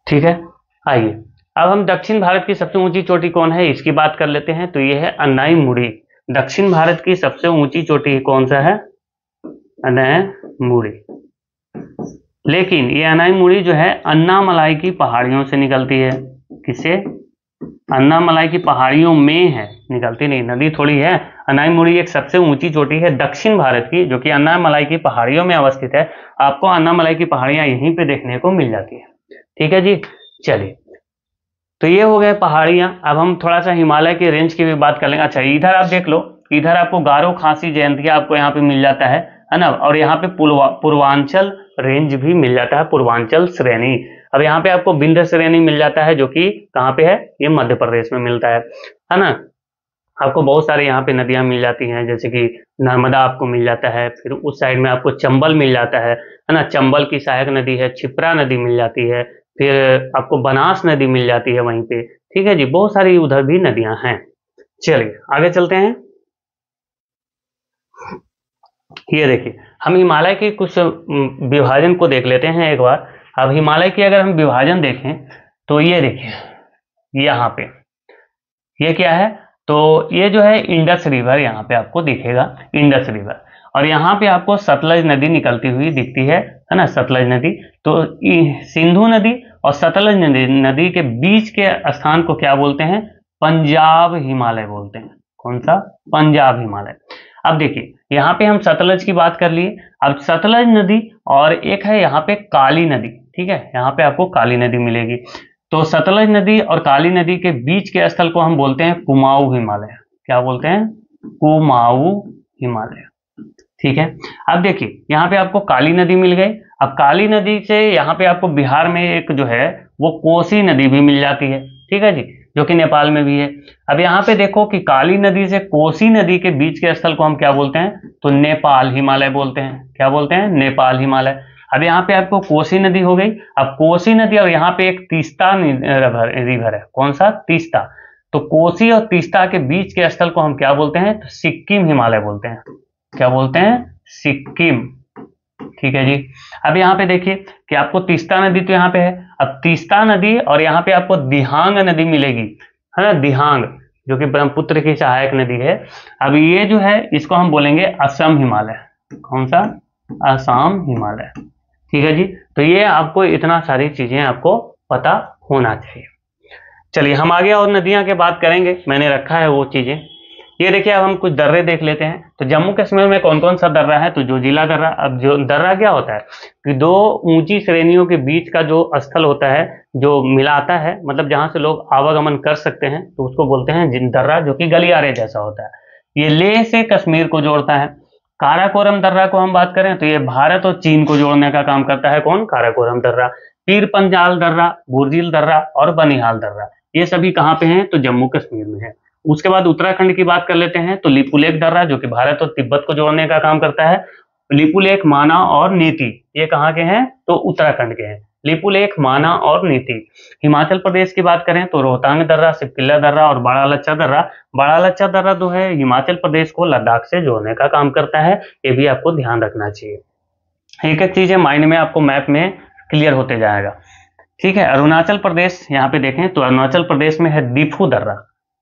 ठीक है, आइए अब हम दक्षिण भारत की सबसे ऊंची चोटी कौन है इसकी बात कर लेते हैं। तो ये है अन्नाईमुड़ी। दक्षिण भारत की सबसे ऊंची चोटी कौन सा है, अन्नाईमुड़ी। लेकिन ये अन्नाईमुड़ी जो है अन्नामलाई की पहाड़ियों से निकलती है। किससे, अन्नामलाई की पहाड़ियों में है, निकलती नहीं, नदी थोड़ी है। अन्नाईमुड़ी एक सबसे ऊंची चोटी है दक्षिण भारत की, जो कि अन्नामलाई की पहाड़ियों में अवस्थित है। आपको अन्नामलाई की पहाड़ियां यहीं पे देखने को मिल जाती है। ठीक है जी, चलिए तो ये हो गए पहाड़ियां। अब हम थोड़ा सा हिमालय के रेंज की भी बात कर लेंगे। अच्छा इधर आप देख लो, इधर आपको गारो खासी जयंतिया आपको यहाँ पे मिल जाता है ना। और यहाँ पे पूर्वांचल रेंज भी मिल जाता है, पूर्वांचल श्रेणी। अब यहाँ पे आपको विंध्य श्रेणी मिल जाता है, जो कि कहाँ पे है, ये मध्य प्रदेश में मिलता है ना। आपको बहुत सारे यहाँ पे नदियां मिल जाती हैं, जैसे कि नर्मदा आपको मिल जाता है, फिर उस साइड में आपको चंबल मिल जाता है ना। चंबल की सहायक नदी है, क्षिप्रा नदी मिल जाती है, फिर आपको बनास नदी मिल जाती है वहीं पे। ठीक है जी, बहुत सारी उधर भी नदियां हैं। चलिए आगे चलते हैं। ये देखिए हम हिमालय के कुछ विभाजन को देख लेते हैं एक बार। अब हिमालय की अगर हम विभाजन देखें तो ये देखिए यहाँ पे ये क्या है, तो ये जो है इंडस रिवर यहाँ पे आपको दिखेगा, इंडस रिवर। और यहाँ पे आपको सतलज नदी निकलती हुई दिखती है ना, सतलज नदी। तो सिंधु नदी और सतलज नदी के बीच के स्थान को क्या बोलते हैं, पंजाब हिमालय बोलते हैं। कौन सा, पंजाब हिमालय। अब देखिए यहाँ पे हम सतलज की बात कर लिए। अब सतलज नदी और एक है यहाँ पे काली नदी। ठीक है, यहाँ पे आपको काली नदी मिलेगी। तो सतलज नदी और काली नदी के बीच के स्थल को हम बोलते हैं कुमाऊं हिमालय। क्या बोलते हैं, कुमाऊं हिमालय। ठीक है, अब देखिए यहाँ पे आपको काली नदी मिल गई। अब काली नदी से यहाँ पे आपको बिहार में एक जो है वो कोसी नदी भी मिल जाती है। ठीक है जी, जो कि नेपाल में भी है। अब यहाँ पे देखो कि काली नदी से कोसी नदी के बीच के स्थल को हम क्या बोलते हैं, तो नेपाल हिमालय बोलते हैं। क्या बोलते हैं, नेपाल हिमालय। अब यहाँ पे आपको कोसी नदी हो गई। अब कोसी नदी और यहाँ पे एक तीस्ता रिवर है। कौन सा, तीस्ता। तो कोसी और तीस्ता के बीच के स्थल को हम क्या बोलते हैं, तो सिक्किम हिमालय बोलते हैं। क्या बोलते हैं, सिक्किम ठीक है जी। अब यहाँ पे देखिए कि आपको तीस्ता नदी तो यहाँ पे है। अब तीस्ता नदी और यहाँ पे आपको दिहांग नदी मिलेगी, है ना, दिहांग, जो कि ब्रह्मपुत्र की सहायक नदी है। अब ये जो है इसको हम बोलेंगे असम हिमालय। कौन सा? असम हिमालय। ठीक है जी। तो ये आपको इतना सारी चीजें आपको पता होना चाहिए। चलिए हम आगे और नदियां के बात करेंगे, मैंने रखा है वो चीजें। ये देखिए अब हम कुछ दर्रे देख लेते हैं। तो जम्मू कश्मीर में कौन कौन सा दर्रा है? तो जोजिला दर्रा। अब जो दर्रा क्या होता है कि दो ऊंची श्रेणियों के बीच का जो स्थल होता है, जो मिलाता है, मतलब जहां से लोग आवागमन कर सकते हैं, तो उसको बोलते हैं दर्रा, जो कि गलियारे जैसा होता है। ये लेह से कश्मीर को जोड़ता है। काराकोरम दर्रा को हम बात करें तो ये भारत और चीन को जोड़ने का काम करता है। कौन? काराकोरम दर्रा। पीर पंजाल दर्रा, बुर्जिल दर्रा और बनिहाल दर्रा, ये सभी कहाँ पे हैं? तो जम्मू कश्मीर में है। उसके बाद उत्तराखंड की बात कर लेते हैं। तो लिपुलेख दर्रा, जो कि भारत और तिब्बत को जोड़ने का काम करता है। लिपुलेख, माना और नीति, ये कहाँ के हैं? तो उत्तराखंड के हैं। लिपुलेख, माना और नीति। हिमाचल प्रदेश की बात करें तो रोहतांग दर्रा, सिपकिल्ला दर्रा और बड़ा लच्छा दर्रा। बड़ा लच्छा दर्रा जो है हिमाचल प्रदेश को लद्दाख से जोड़ने का काम करता है, ये भी आपको ध्यान रखना चाहिए। एक एक चीजें माइंड में आपको मैप में क्लियर होते जाएगा। ठीक है। अरुणाचल प्रदेश, यहाँ पे देखें तो अरुणाचल प्रदेश में है डिफू दर्रा।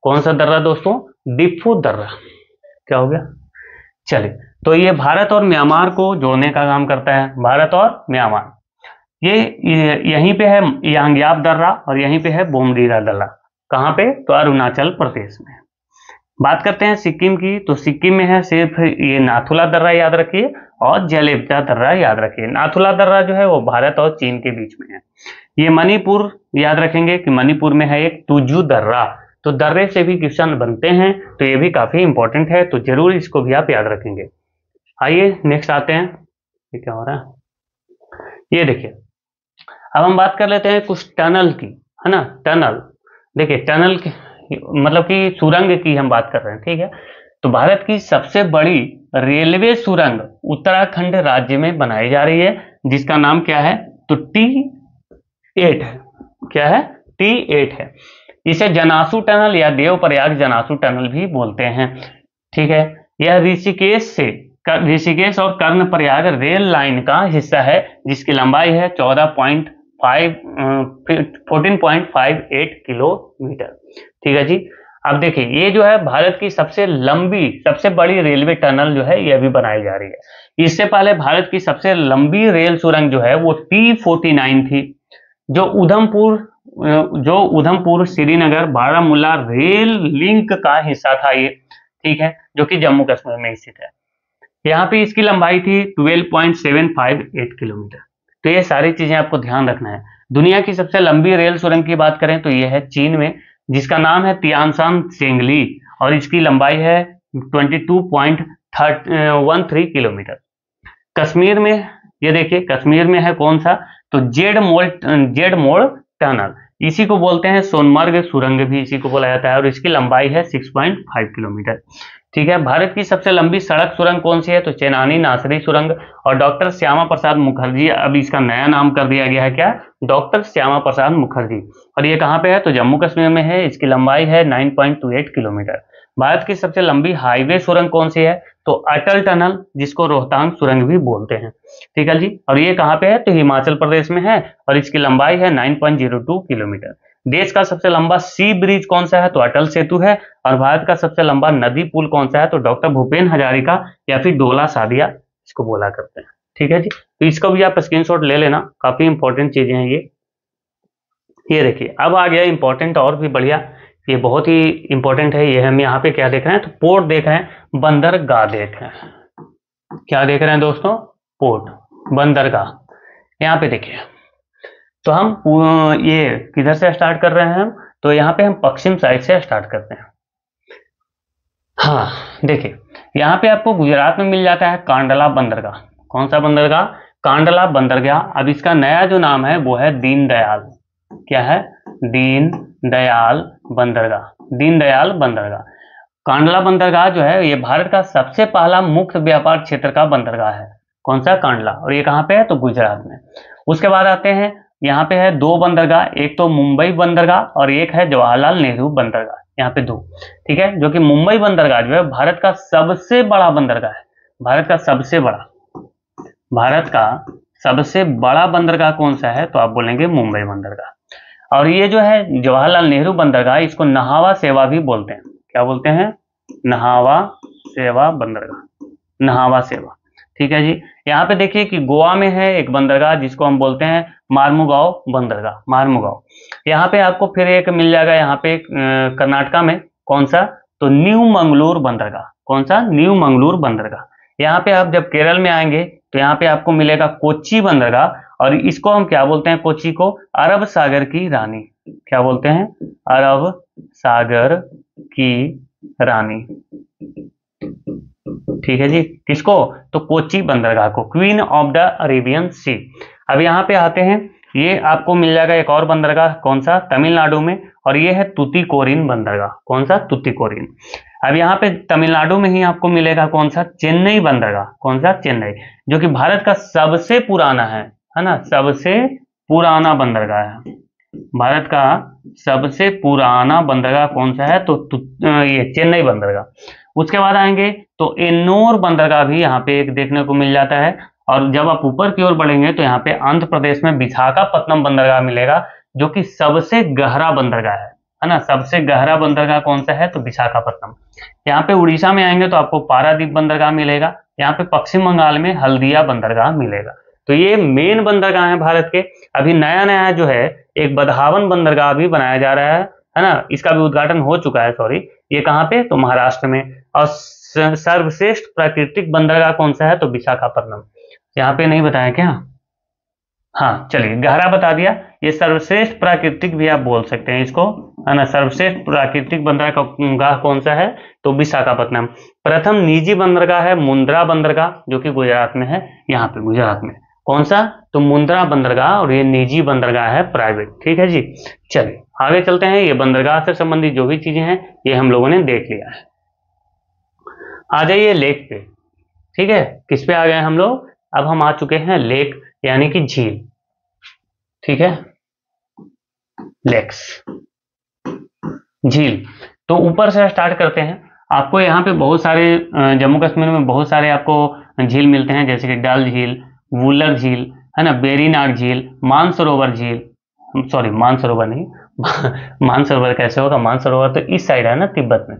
कौन सा दर्रा दोस्तों? डिफू दर्रा। क्या हो गया? चलिए, तो ये भारत और म्यांमार को जोड़ने का काम करता है, भारत और म्यांमार। ये यहीं पे है यांग्याप दर्रा और यहीं पे है बोमडीला दर्रा। कहाँ पे? तो अरुणाचल प्रदेश में। बात करते हैं सिक्किम की। तो सिक्किम में है सिर्फ ये नाथुला दर्रा, याद रखिए, और जलेबजा दर्रा याद रखिए। नाथुला दर्रा जो है वो भारत और चीन के बीच में है। ये मणिपुर, याद रखेंगे कि मणिपुर में है एक तुजू दर्रा। तो दर्रे से भी क्वेश्चन बनते हैं, तो ये भी काफी इंपॉर्टेंट है, तो जरूर इसको भी आप याद रखेंगे। आइए नेक्स्ट आते हैं। ये क्या हो रहा है? ये देखिए, अब हम बात कर लेते हैं कुछ टनल की, है ना। टनल, देखिए टनल की मतलब कि सुरंग की हम बात कर रहे हैं, ठीक है। तो भारत की सबसे बड़ी रेलवे सुरंग उत्तराखंड राज्य में बनाई जा रही है, जिसका नाम क्या है? तो T8 है। क्या है? T8 है। इसे जनासू टनल या देवप्रयाग जनासू टनल भी बोलते हैं। ठीक है। यह ऋषिकेश और कर्णप्रयाग रेल लाइन का हिस्सा है, जिसकी लंबाई है 14.58 किलोमीटर। ठीक है जी। अब देखिए, ये जो है भारत की सबसे लंबी, सबसे बड़ी रेलवे टनल जो है, यह भी बनाई जा रही है। इससे पहले भारत की सबसे लंबी रेल सुरंग जो है वो T49 थी, जो उधमपुर श्रीनगर बारामूला रेल लिंक का हिस्सा था ये। ठीक है। जो कि जम्मू कश्मीर में स्थित है। यहाँ पे इसकी लंबाई थी 12.758 किलोमीटर। तो ये सारी चीजें आपको ध्यान रखना है। दुनिया की सबसे लंबी रेल सुरंग की बात करें तो ये है चीन में, जिसका नाम है तियानशान सेंगली, और इसकी लंबाई है 22.13 किलोमीटर। कश्मीर में, ये देखिए कश्मीर में है कौन सा? तो जेड मोड़ टनल, इसी को बोलते हैं सोनमर्ग सुरंग, भी इसी को बोला जाता है, और इसकी लंबाई है 6.5 किलोमीटर। ठीक है। भारत की सबसे लंबी सड़क सुरंग कौन सी है? तो चेनानी नासरी सुरंग, और डॉक्टर श्यामा प्रसाद मुखर्जी, अब इसका नया नाम कर दिया गया है, क्या? डॉक्टर श्यामा प्रसाद मुखर्जी। और ये कहाँ पे है? तो जम्मू कश्मीर में है। इसकी लंबाई है 9.28 किलोमीटर। भारत की सबसे लंबी हाईवे सुरंग कौन सी है? तो अटल टनल, जिसको रोहतांग सुरंग भी बोलते हैं। ठीक है जी। और ये कहाँ पे है? तो हिमाचल प्रदेश में है, और इसकी लंबाई है 9.02 किलोमीटर। देश का सबसे लंबा सी ब्रिज कौन सा है? तो अटल सेतु है। और भारत का सबसे लंबा नदी पुल कौन सा है? तो डॉक्टर भूपेन हजारिका या फिर डोला सादिया इसको बोला करते हैं। ठीक है जी। तो इसको भी आप स्क्रीनशॉट ले लेना, काफी इंपॉर्टेंट चीजें हैं ये। ये देखिए, अब आ गया इंपॉर्टेंट और भी बढ़िया, ये बहुत ही इंपॉर्टेंट है। ये हम यहाँ पे क्या देख रहे हैं? तो पोर्ट देख रहे हैं, बंदरगाह देख रहे हैं। क्या देख रहे हैं दोस्तों? पोर्ट, बंदरगाह। यहाँ पे देखिए, तो हम ये किधर से स्टार्ट कर रहे हैं हम? तो यहाँ पे हम पश्चिम साइड से स्टार्ट करते हैं। हाँ, देखिए यहाँ पे आपको गुजरात में मिल जाता है कांडला बंदरगाह। कौन सा बंदरगाह? कांडला बंदरगाह। अब इसका नया जो नाम है वो है दीनदयाल। क्या है? दीनदयाल बंदरगाह। दीनदयाल बंदरगाह। कांडला बंदरगाह जो है ये भारत का सबसे पहला मुक्त व्यापार क्षेत्र का बंदरगाह है। कौन सा? कांडला। और ये कहाँ पे है? तो गुजरात में। उसके बाद आते हैं, यहाँ पे है दो बंदरगाह, एक तो मुंबई बंदरगाह और एक है जवाहरलाल नेहरू बंदरगाह। यहाँ पे दो। ठीक है। जो कि मुंबई बंदरगाह जो है भारत का सबसे बड़ा बंदरगाह है, भारत का सबसे बड़ा। भारत का सबसे बड़ा बंदरगाह कौन सा है? तो आप बोलेंगे मुंबई बंदरगाह। और ये जो है जवाहरलाल नेहरू बंदरगाह, इसको नहावा सेवा भी बोलते हैं। क्या बोलते हैं? नहावा सेवा बंदरगाह, नहावा सेवा। ठीक है जी। यहाँ पे देखिए कि गोवा में है एक बंदरगाह जिसको हम बोलते हैं मार्मुगांव बंदरगाह, मार्मुगांव। यहाँ पे आपको फिर एक मिल जाएगा यहाँ पे कर्नाटका में, कौन सा? तो न्यू मंगलूर बंदरगाह। कौन सा? न्यू मंगलूर बंदरगाह। यहाँ पे आप जब केरल में आएंगे तो यहाँ पे आपको मिलेगा कोच्चि बंदरगाह, और इसको हम क्या बोलते हैं? कोच्चि को अरब सागर की रानी। क्या बोलते हैं? अरब सागर की रानी। ठीक है जी। किसको? तो कोच्चि बंदरगाह को, क्वीन ऑफ द अरेबियन सी। अब यहाँ पे आते हैं, ये आपको मिल जाएगा एक और बंदरगाह, कौन सा? तमिलनाडु में, और ये है तुतिकोरिन बंदरगाह। कौन सा? तुतिकोरिन। अब यहाँ पे तमिलनाडु में ही आपको मिलेगा कौन सा? चेन्नई बंदरगाह। कौन सा? चेन्नई, जो कि भारत का सबसे पुराना है ना? सबसे पुराना बंदरगाह है। भारत का सबसे पुराना बंदरगाह कौन सा है? तो ये चेन्नई बंदरगाह। उसके बाद आएंगे तो एन्नोर बंदरगाह भी यहाँ पे एक देखने को मिल जाता है। और जब आप ऊपर की ओर बढ़ेंगे तो यहाँ पे आंध्र प्रदेश में विशाखापत्तनम बंदरगाह मिलेगा, जो कि सबसे गहरा बंदरगाह है ना? सबसे गहरा बंदरगाह कौन सा है? तो विशाखापत्तनम। यहाँ पे उड़ीसा में आएंगे तो आपको पारादीप बंदरगाह मिलेगा। यहाँ पे पश्चिम बंगाल में हल्दिया बंदरगाह मिलेगा। तो ये मेन बंदरगाह है भारत के। अभी नया नया जो है एक बदहावन बंदरगाह भी बनाया जा रहा है ना? इसका भी उद्घाटन हो चुका है, सॉरी। ये कहाँ पे? तो महाराष्ट्र में। और सर्वश्रेष्ठ प्राकृतिक बंदरगाह कौन सा है? तो विशाखापत्तनम। यहाँ पे नहीं बताया क्या? हाँ, चलिए, गहरा बता दिया। ये सर्वश्रेष्ठ प्राकृतिक भी आप बोल सकते हैं इसको, है ना? सर्वश्रेष्ठ प्राकृतिक बंदरगाह कौन सा है? तो विशाखापत्तनम। प्रथम निजी बंदरगाह है मुंद्रा बंदरगाह, जो कि गुजरात में है। यहाँ पे गुजरात में कौन सा? तो मुंद्रा बंदरगाह, और ये निजी बंदरगाह है, प्राइवेट। ठीक है जी। चलिए आगे चलते हैं। ये बंदरगाह से संबंधित जो भी चीजें हैं ये हम लोगों ने देख लिया है। आ जाइए लेक पे। ठीक है, किस पे आ गए हम लोग? अब हम आ चुके हैं लेक, यानी कि झील। ठीक है, लेक्स, झील। तो ऊपर से स्टार्ट करते हैं। आपको यहाँ पे बहुत सारे जम्मू कश्मीर में बहुत सारे आपको झील मिलते हैं, जैसे कि डल झील, वुलर झील, है ना? वेरीनाग झील, मानसरोवर झील, सॉरी मानसरोवर नहीं मानसरोवर कैसे होगा? मानसरोवर तो इस साइड है ना, तिब्बत में।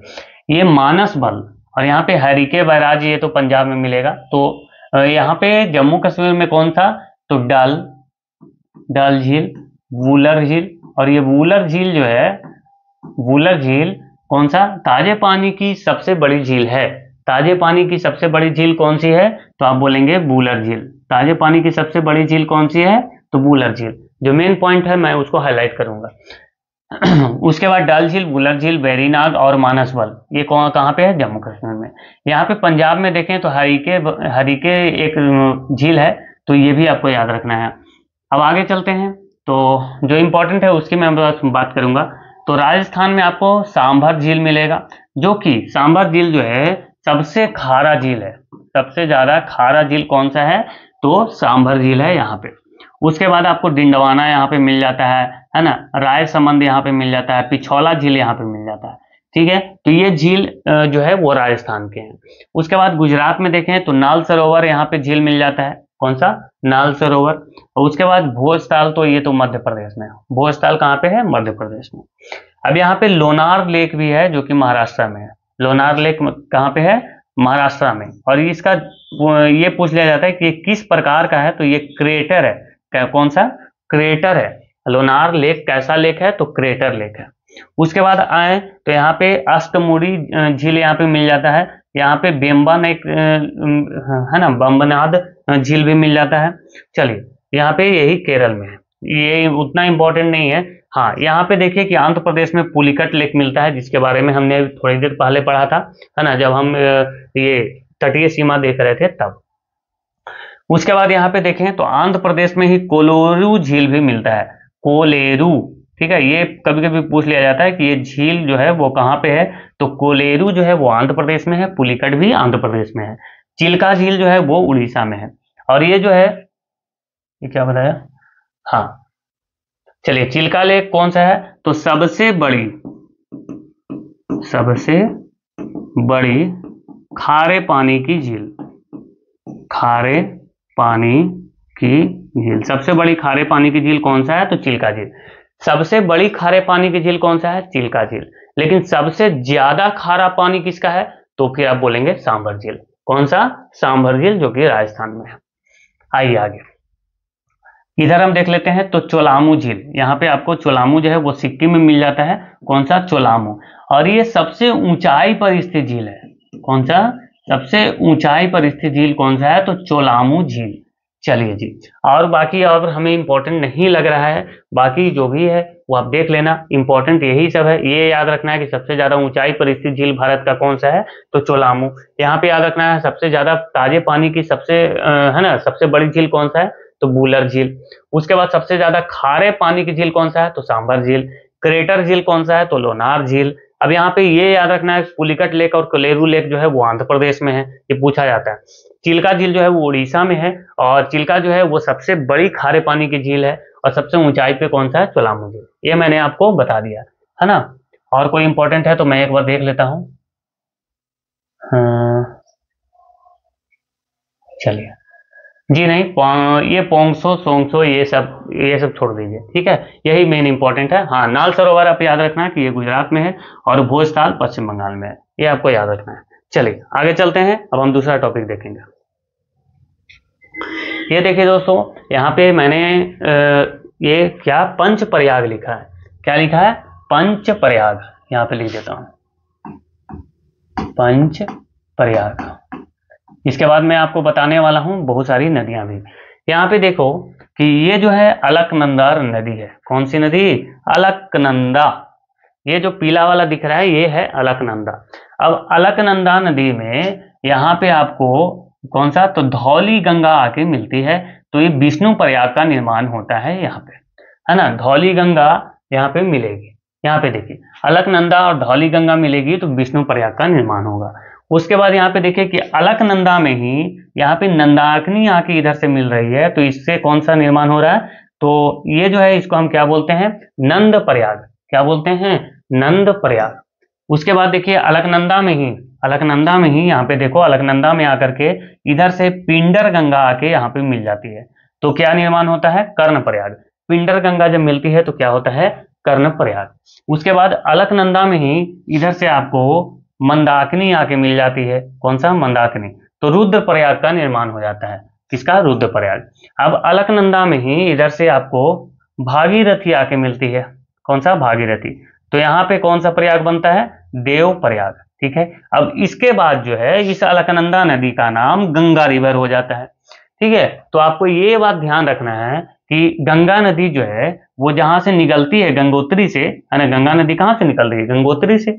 ये मानसबल, और यहाँ पे हरिके बैराज, ये तो पंजाब में मिलेगा। तो यहाँ पे जम्मू कश्मीर में कौन था? तो डल झील, वुलर झील। और ये वुलर झील जो है, वुलर झील कौन सा? ताजे पानी की सबसे बड़ी झील है। ताजे पानी की सबसे बड़ी झील कौन सी है? तो आप बोलेंगे वुलर झील। ताजे पानी की सबसे बड़ी झील कौन सी है? तो वुलर झील। जो मेन पॉइंट है मैं उसको हाईलाइट करूंगा। उसके बाद डल झील, वुलर झील, वेरीनाग और मानसबल, ये कहाँ पे है? जम्मू कश्मीर में। यहाँ पे पंजाब में देखें तो हरिके एक झील है, तो ये भी आपको याद रखना है। अब आगे चलते हैं, तो जो इंपॉर्टेंट है उसकी मैं बात करूंगा। तो राजस्थान में आपको सांभर झील मिलेगा, जो कि सांभर झील जो है सबसे खारा झील है। सबसे ज्यादा खारा झील कौन सा है? तो सांभर झील है यहाँ पे। उसके बाद आपको डिंडवाना यहाँ पे मिल जाता है ना? रायसमंद यहाँ पे मिल जाता है, पिछौला झील यहाँ पे मिल जाता है। ठीक है, तो ये झील जो है वो राजस्थान के हैं। उसके बाद गुजरात में देखें तो नाल सरोवर यहाँ पे झील मिल जाता है। कौन सा? नाल सरोवर। और उसके बाद भोजताल, तो ये तो मध्य प्रदेश में है। भोजताल कहाँ पे है? मध्य प्रदेश में। अब यहाँ पे लोनार लेक भी है, जो कि महाराष्ट्र में है। लोनार लेक कहाँ पे है? महाराष्ट्र में। और इसका ये पूछ लिया जाता है कि किस प्रकार का है? तो ये क्रेटर है। कौन सा? क्रेटर है। लोनार लेक कैसा लेक है? तो क्रेटर लेक है। उसके बाद आए तो यहाँ पे अष्टमुड़ी झील यहाँ पे मिल जाता है। यहाँ पे बेम्बन एक है ना, बम्बनाद झील भी मिल जाता है। चलिए, यहाँ पे यही केरल में है, ये उतना इंपॉर्टेंट नहीं है। हाँ, यहाँ पे देखिए कि आंध्र प्रदेश में पुलिकट लेक मिलता है, जिसके बारे में हमने थोड़ी देर पहले पढ़ा था, है ना, जब हम ये तटीय सीमा देख रहे थे तब। उसके बाद यहाँ पे देखें तो आंध्र प्रदेश में ही कोलेरू झील भी मिलता है। कोलेरू, ठीक है, ये कभी कभी पूछ लिया जाता है कि ये झील जो है वो कहाँ पे है? तो कोलेरू जो है वो आंध्र प्रदेश में है, पुलिकट भी आंध्र प्रदेश में है। चिल्का झील जो है वो उड़ीसा में है। और ये जो है, ये क्या बताया? हाँ, चलिए, चिल्का लेक कौन सा है? तो सबसे बड़ी खारे पानी की झील। खारे पानी की झील। सबसे बड़ी खारे पानी की झील कौन सा है? तो चिल्का झील। सबसे बड़ी खारे पानी की झील कौन सा है? चिल्का झील। लेकिन सबसे ज्यादा खारा पानी किसका है? तो फिर आप बोलेंगे सांभर झील। कौन सा? सांभर झील, जो कि राजस्थान में है। आइए आगे, इधर हम देख लेते हैं तो चोलामू झील। यहाँ पे आपको चोलामू जो है वो सिक्किम में मिल जाता है। कौन सा? चोलामू। और ये सबसे ऊंचाई पर स्थित झील है। कौन सा? सबसे ऊंचाई पर स्थित झील कौन सा है? तो चोलामू झील। चलिए जी, और बाकी और हमें इंपॉर्टेंट नहीं लग रहा है, बाकी जो भी है वो आप देख लेना। इंपॉर्टेंट यही सब है। ये याद रखना है कि सबसे ज्यादा ऊंचाई पर स्थित झील भारत का कौन सा है? तो चोलामू। यहाँ पे याद रखना है सबसे ज्यादा ताजे पानी की है ना, सबसे बड़ी झील कौन सा है? तो बूलर झील। उसके बाद सबसे ज्यादा खारे पानी की झील कौन सा है? तो सांभर झील। क्रेटर झील कौन सा है? तो लोनार झील। अब यहाँ पे ये याद रखना है पुलिकट लेक और कोलेरू लेक जो है वो आंध्र प्रदेश में है, ये पूछा जाता है। चिल्का झील जो है वो उड़ीसा में है, और चिल्का जो है वो सबसे बड़ी खारे पानी की झील है, और सबसे ऊंचाई पे कौन सा है? चोलामू झील। ये मैंने आपको बता दिया है ना। और कोई इंपॉर्टेंट है तो मैं एक बार देख लेता हूँ। हाँ, चलिए जी, नहीं ये पोंगसो सोंगसो ये सब छोड़ दीजिए, ठीक है। यही मेन इंपॉर्टेंट है। हाँ, नाल सरोवर आप याद रखना है कि ये गुजरात में है, और भोजताल पश्चिम बंगाल में है, ये आपको याद रखना है। चलिए आगे चलते हैं, अब हम दूसरा टॉपिक देखेंगे। ये देखिए दोस्तों, यहाँ पे मैंने ये क्या पंच प्रयाग लिखा है। क्या लिखा है? पंच प्रयाग। यहाँ पे लिख देता हूं, पंच प्रयाग। इसके बाद मैं आपको बताने वाला हूं बहुत सारी नदियां भी। यहाँ पे देखो कि ये जो है अलकनंदा नदी है। कौन सी नदी? अलकनंदा। ये जो पीला वाला दिख रहा है ये है अलकनंदा। अब अलकनंदा नदी में यहाँ पे आपको कौन सा? तो धौली गंगा आके मिलती है, तो ये विष्णु प्रयाग का निर्माण होता है यहाँ पे, है ना। धौली गंगा यहाँ पे मिलेगी। यहाँ पे देखिए अलकनंदा और धौली गंगा मिलेगी तो विष्णु प्रयाग का निर्माण होगा। उसके बाद यहाँ पे देखिए कि अलकनंदा में ही यहाँ पे नंदाकिनी आके इधर से मिल रही है, तो इससे कौन सा निर्माण हो रहा है? तो ये जो है इसको हम क्या बोलते हैं? नंद प्रयाग। क्या बोलते हैं? नंद प्रयाग। उसके बाद देखिए अलकनंदा में ही यहाँ पे देखो, अलकनंदा में आकर के इधर से पिंडर गंगा आके यहाँ पे मिल जाती है, तो क्या निर्माण होता है? कर्ण प्रयाग। पिंडर गंगा जब मिलती है तो क्या होता है? कर्ण प्रयाग। उसके बाद अलकनंदा में ही इधर से आपको मंदाकिनी आके मिल जाती है। कौन सा? मंदाकिनी। तो रुद्र प्रयाग का निर्माण हो जाता है। किसका? रुद्र प्रयाग। अब अलकनंदा में ही इधर से आपको भागीरथी आके मिलती है। कौन सा? भागीरथी। तो यहाँ पे कौन सा प्रयाग बनता है? देव प्रयाग, ठीक है। अब इसके बाद जो है इस अलकनंदा नदी का नाम गंगा रिवर हो जाता है, ठीक है। तो आपको ये बात ध्यान रखना है कि गंगा नदी जो है वो जहां से निकलती है गंगोत्री से, है ना। गंगा नदी कहां से निकल रही है? गंगोत्री से।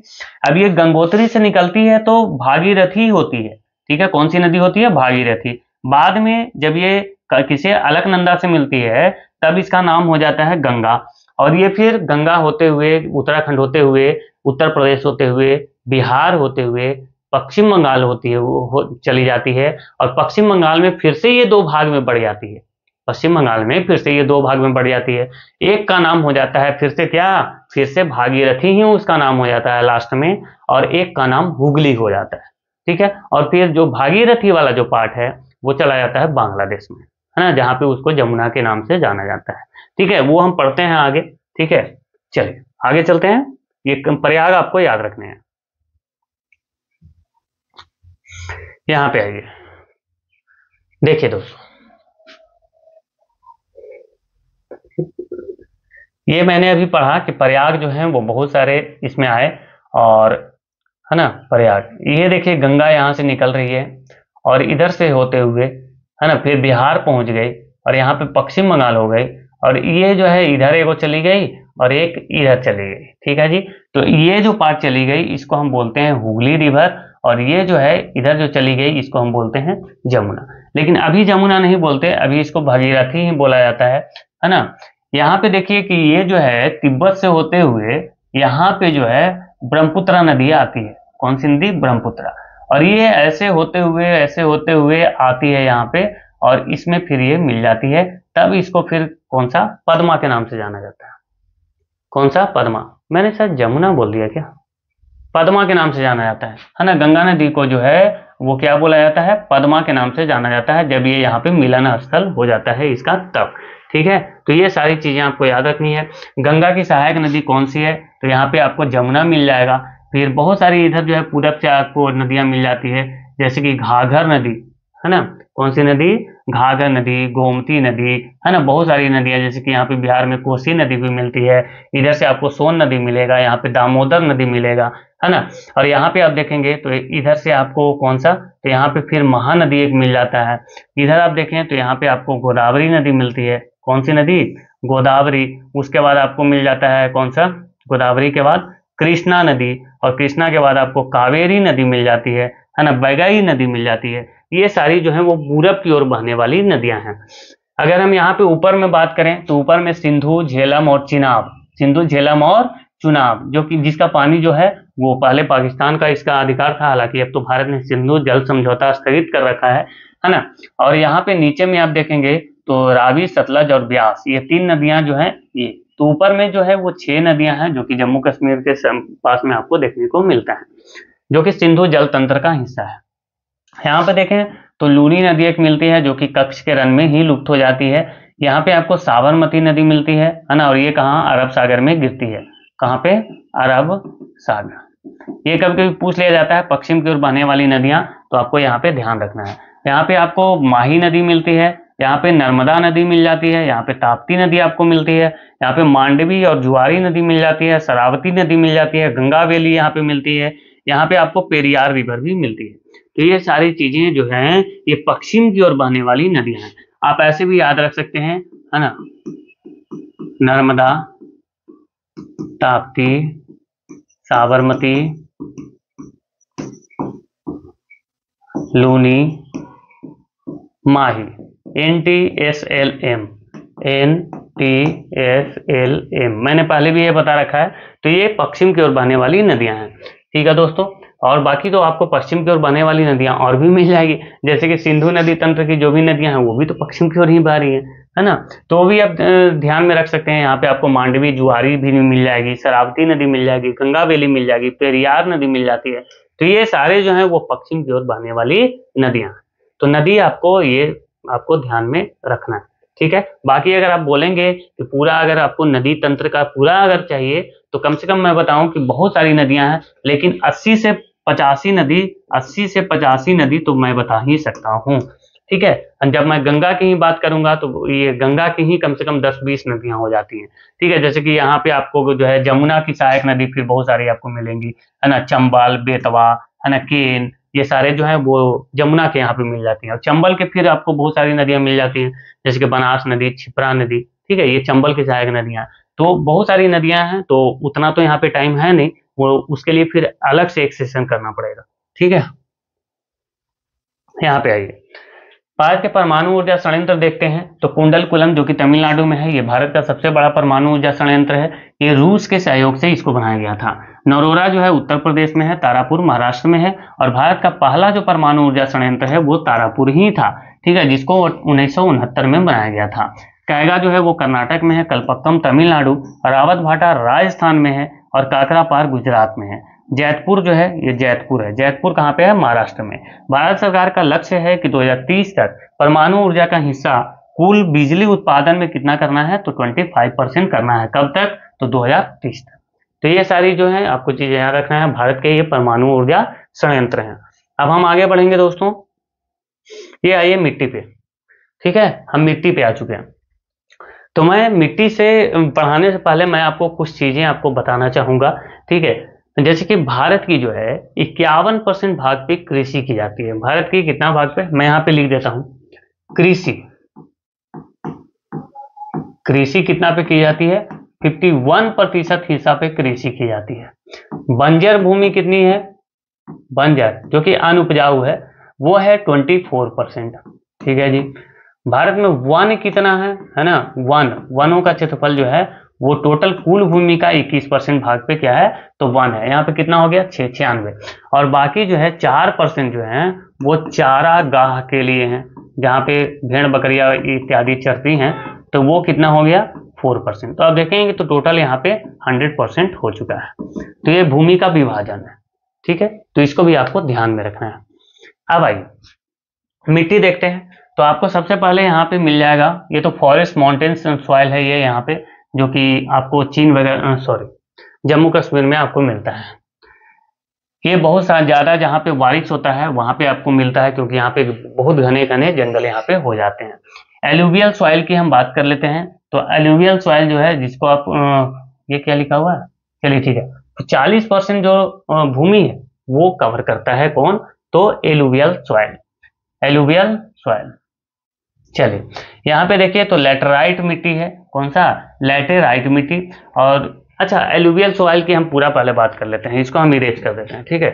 अब ये गंगोत्री से निकलती है तो भागीरथी होती है, ठीक है। कौन सी नदी होती है? भागीरथी। बाद में जब ये किसी अलकनंदा से मिलती है तब इसका नाम हो जाता है गंगा, और ये फिर गंगा होते हुए उत्तराखंड होते हुए उत्तर प्रदेश होते हुए बिहार होते हुए पश्चिम बंगाल होती है चली जाती है, और पश्चिम बंगाल में फिर से ये दो भाग में बढ़ जाती है। पश्चिम बंगाल में फिर से ये दो भाग में बढ़ जाती है। एक का नाम हो जाता है फिर से क्या? फिर से भागीरथी ही उसका नाम हो जाता है लास्ट में, और एक का नाम हुगली हो जाता है, ठीक है। और फिर जो भागीरथी वाला जो पार्ट है वो चला जाता है बांग्लादेश में, है ना, जहाँ पे उसको जमुना के नाम से जाना जाता है, ठीक है। वो हम पढ़ते हैं आगे, ठीक है। चलिए आगे चलते हैं। ये प्रयाग आपको याद रखने हैं। यहां पे आइए, देखिए दोस्तों, ये मैंने अभी पढ़ा कि प्रयाग जो है वो बहुत सारे इसमें आए, और है ना प्रयाग। ये देखिए गंगा यहाँ से निकल रही है और इधर से होते हुए, है ना, फिर बिहार पहुंच गई और यहाँ पे पश्चिम बंगाल हो गई, और ये जो है इधर एगो चली गई और एक इधर चली गई, ठीक है जी। तो ये जो पार्ट चली गई इसको हम बोलते हैं हुगली रिवर, और ये जो है इधर जो चली गई इसको हम बोलते हैं जमुना। लेकिन अभी जमुना नहीं बोलते, अभी इसको भागीरथी ही बोला जाता है ना। यहाँ पे देखिए कि ये जो है तिब्बत से होते हुए यहाँ पे जो है ब्रह्मपुत्र नदी आती है। कौन सी नदी? ब्रह्मपुत्र। और ये ऐसे होते हुए आती है यहाँ पे, और इसमें फिर ये मिल जाती है, तब इसको फिर कौन सा? पद्मा के नाम से जाना जाता है। कौन सा? पद्मा। मैंने शायद जमुना बोल दिया क्या? पद्मा के नाम से जाना जाता है ना। गंगा नदी को जो है वो क्या बोला जाता है, पद्मा के नाम से जाना जाता है, जब ये यहाँ पे मिलन स्थल हो जाता है इसका तब। ठीक है, तो ये सारी चीजें आपको याद रखनी है। गंगा की सहायक नदी कौन सी है, तो यहाँ पे आपको जमुना मिल जाएगा। फिर बहुत सारी इधर जो है पूरब से आपको नदियां मिल जाती है, जैसे कि घाघर नदी है ना, कौन सी नदी, घाघर नदी, गोमती नदी है ना, बहुत सारी नदियां, जैसे कि यहाँ पे बिहार में कोसी नदी भी मिलती है, इधर से आपको सोन नदी मिलेगा, यहाँ पे दामोदर नदी मिलेगा है ना। और यहाँ पे आप देखेंगे तो इधर से आपको कौन सा, तो यहाँ पे फिर महानदी एक मिल जाता है। इधर आप देखें तो यहाँ पे आपको गोदावरी नदी मिलती है, कौन सी नदी, गोदावरी। उसके बाद आपको मिल जाता है कौन सा, गोदावरी के बाद कृष्णा नदी, और कृष्णा के बाद आपको कावेरी नदी मिल जाती है ना, बैगाई नदी मिल जाती है। ये सारी जो है वो पूरब की ओर बहने वाली नदियां हैं। अगर हम यहाँ पे ऊपर में बात करें तो ऊपर में सिंधु, झेलम और चिनाब, सिंधु, झेलम और चुनाब, जो कि जिसका पानी जो है वो पहले पाकिस्तान का इसका अधिकार था, हालांकि अब तो भारत ने सिंधु जल समझौता स्थगित कर रखा है ना। और यहाँ पे नीचे में आप देखेंगे तो रावी, सतलज और ब्यास, ये 3 नदियां जो है ये। तो ऊपर में जो है वो 6 नदियां हैं जो कि जम्मू कश्मीर के पास में आपको देखने को मिलता है, जो कि सिंधु जल तंत्र का हिस्सा है। यहाँ पे देखें तो लूनी नदी एक मिलती है जो कि कच्छ के रण में ही लुप्त हो जाती है। यहाँ पे आपको साबरमती नदी मिलती है ना, और ये कहाँ, अरब सागर में गिरती है, कहाँ पे, अरब सागर। ये कभी कभी पूछ लिया जाता है पश्चिम की ओर बहने वाली नदियां, तो आपको यहाँ पे ध्यान रखना है। यहाँ पे आपको माही नदी मिलती है, यहाँ पे नर्मदा नदी मिल जाती है, यहाँ पे ताप्ती नदी आपको मिलती है, यहाँ पे मांडवी और जुआरी नदी मिल जाती है, शरावती नदी मिल जाती है, गंगा वैली यहाँ पे मिलती है, यहाँ पे आपको पेरियार रिवर भी मिलती है। तो ये सारी चीजें जो हैं ये पश्चिम की ओर बहने वाली नदियां हैं। आप ऐसे भी याद रख सकते हैं है ना, नर्मदा, ताप्ती, साबरमती, लूनी, माही, NTSLM, NTSLM मैंने पहले भी ये बता रखा है। तो ये पश्चिम की ओर बहने वाली नदियां हैं। ठीक है दोस्तों, और बाकी तो आपको पश्चिम की ओर बहने वाली नदियां और भी मिल जाएगी, जैसे कि सिंधु नदी तंत्र की जो भी नदियां हैं वो भी तो पश्चिम की ओर ही बह रही है ना। तो भी आप ध्यान में रख सकते हैं। यहाँ पे आपको मांडवी, जुआरी भी मिल जाएगी, शरावती नदी मिल जाएगी, गंगा वैली मिल जाएगी, पेरियार नदी मिल जाती है। तो ये सारे जो है वो पश्चिम की ओर बहने वाली नदियां। तो नदी आपको ये आपको ध्यान में रखना है। ठीक है, बाकी अगर आप बोलेंगे कि पूरा अगर आपको नदी तंत्र का पूरा अगर चाहिए तो कम से कम मैं बताऊं कि बहुत सारी नदियां हैं, लेकिन 80 से 85 नदी तो मैं बता ही सकता हूं। ठीक है, जब मैं गंगा की ही बात करूंगा तो ये गंगा की ही कम से कम 10-20 नदियां हो जाती हैं। ठीक है, जैसे कि यहाँ पे आपको जो है जमुना की सहायक नदी फिर बहुत सारी आपको मिलेंगी है ना, चंबल, बेतवा है ना, केन, ये सारे जो है वो जमुना के यहाँ पे मिल जाती हैं। और चंबल के फिर आपको बहुत सारी नदियां मिल जाती हैं, जैसे कि बनास नदी, छिपरा नदी। ठीक है, ये चंबल की सहायक नदियां। तो बहुत सारी नदियां हैं, तो उतना तो यहाँ पे टाइम है नहीं, वो उसके लिए फिर अलग से एक सेशन करना पड़ेगा। ठीक है, यहाँ पे आइए, भारत के परमाणु ऊर्जा संयंत्र देखते हैं। तो कुंडलकुलम जो कि तमिलनाडु में है, ये भारत का सबसे बड़ा परमाणु ऊर्जा संयंत्र है। ये रूस के सहयोग से इसको बनाया गया था। नरोरा जो है उत्तर प्रदेश में है, तारापुर महाराष्ट्र में है, और भारत का पहला जो परमाणु ऊर्जा संयंत्र है वो तारापुर ही था। ठीक है, जिसको 1969 में बनाया गया था। कैगा जो है वो कर्नाटक में है, कलपक्कम तमिलनाडु, रावत भाटा राजस्थान में है, और काकरापार गुजरात में है। जैतपुर जो है ये जैतपुर है, जैतपुर कहाँ पे है, महाराष्ट्र में। भारत सरकार का लक्ष्य है कि 2030 तक परमाणु ऊर्जा का हिस्सा कुल बिजली उत्पादन में कितना करना है, तो 25% करना है। कब तक, तो 2030 तक। तो ये सारी जो है आपको चीजें याद रखना है, भारत के ये परमाणु ऊर्जा संयंत्र हैं। अब हम आगे बढ़ेंगे दोस्तों, ये आइए मिट्टी पे। ठीक है, हम मिट्टी पे आ चुके हैं। तो मैं मिट्टी से पढ़ाने से पहले मैं आपको कुछ चीजें आपको बताना चाहूंगा। ठीक है, जैसे कि भारत की जो है 51% भाग पे कृषि की जाती है। भारत की कितना भाग पे, मैं यहाँ पे लिख देता हूं, कृषि। कृषि कितना पे की जाती है, 51% हिस्सा पे कृषि की जाती है। बंजर भूमि कितनी है, बंजर जो कि अनुपजाऊ है वो है 24%। ठीक है जी। भारत में वन कितना है ना, वनों का क्षेत्रफल जो है वो टोटल कुल भूमि का 21% भाग पे क्या है, तो वन है। यहाँ पे कितना हो गया, 96। और बाकी जो है 4% जो है वो चारागाह के लिए है, जहाँ पे भेड़ बकरियां इत्यादि चरती हैं, तो वो कितना हो गया, 4%। तो आप देखेंगे तो टोटल यहाँ पे 100% हो चुका है। तो ये भूमि का विभाजन है। ठीक है, तो इसको भी आपको ध्यान में रखना है। अब आइए मिट्टी देखते हैं। तो आपको सबसे पहले यहाँ पे मिल जाएगा, ये तो फॉरेस्ट माउंटेन्स सॉइल है ये यहाँ पे, जो कि आपको चीन वगैरह सॉरी जम्मू कश्मीर में आपको मिलता है। ये बहुत ज़्यादा जहाँ पे बारिश होता है वहाँ पे आपको मिलता है, क्योंकि यहाँ पे बहुत घने घने जंगल यहाँ पे हो जाते हैं। एलुवियल सॉइल की हम बात कर लेते हैं। तो एलुवियल सॉइल जो है, जिसको आप ये क्या लिखा हुआ है, चलिए ठीक है, तो 40% जो भूमि है वो कवर करता है कौन, तो एलुवियल सॉइल, एलुवियल सॉइल। चलिए यहाँ पे देखिए, तो लेटराइट मिट्टी है, कौन सा, लेटेराइट मिट्टी। और अच्छा, एलुवियल सॉइल की हम पूरा पहले बात कर लेते हैं, इसको हम इरेज कर देते हैं, ठीक है।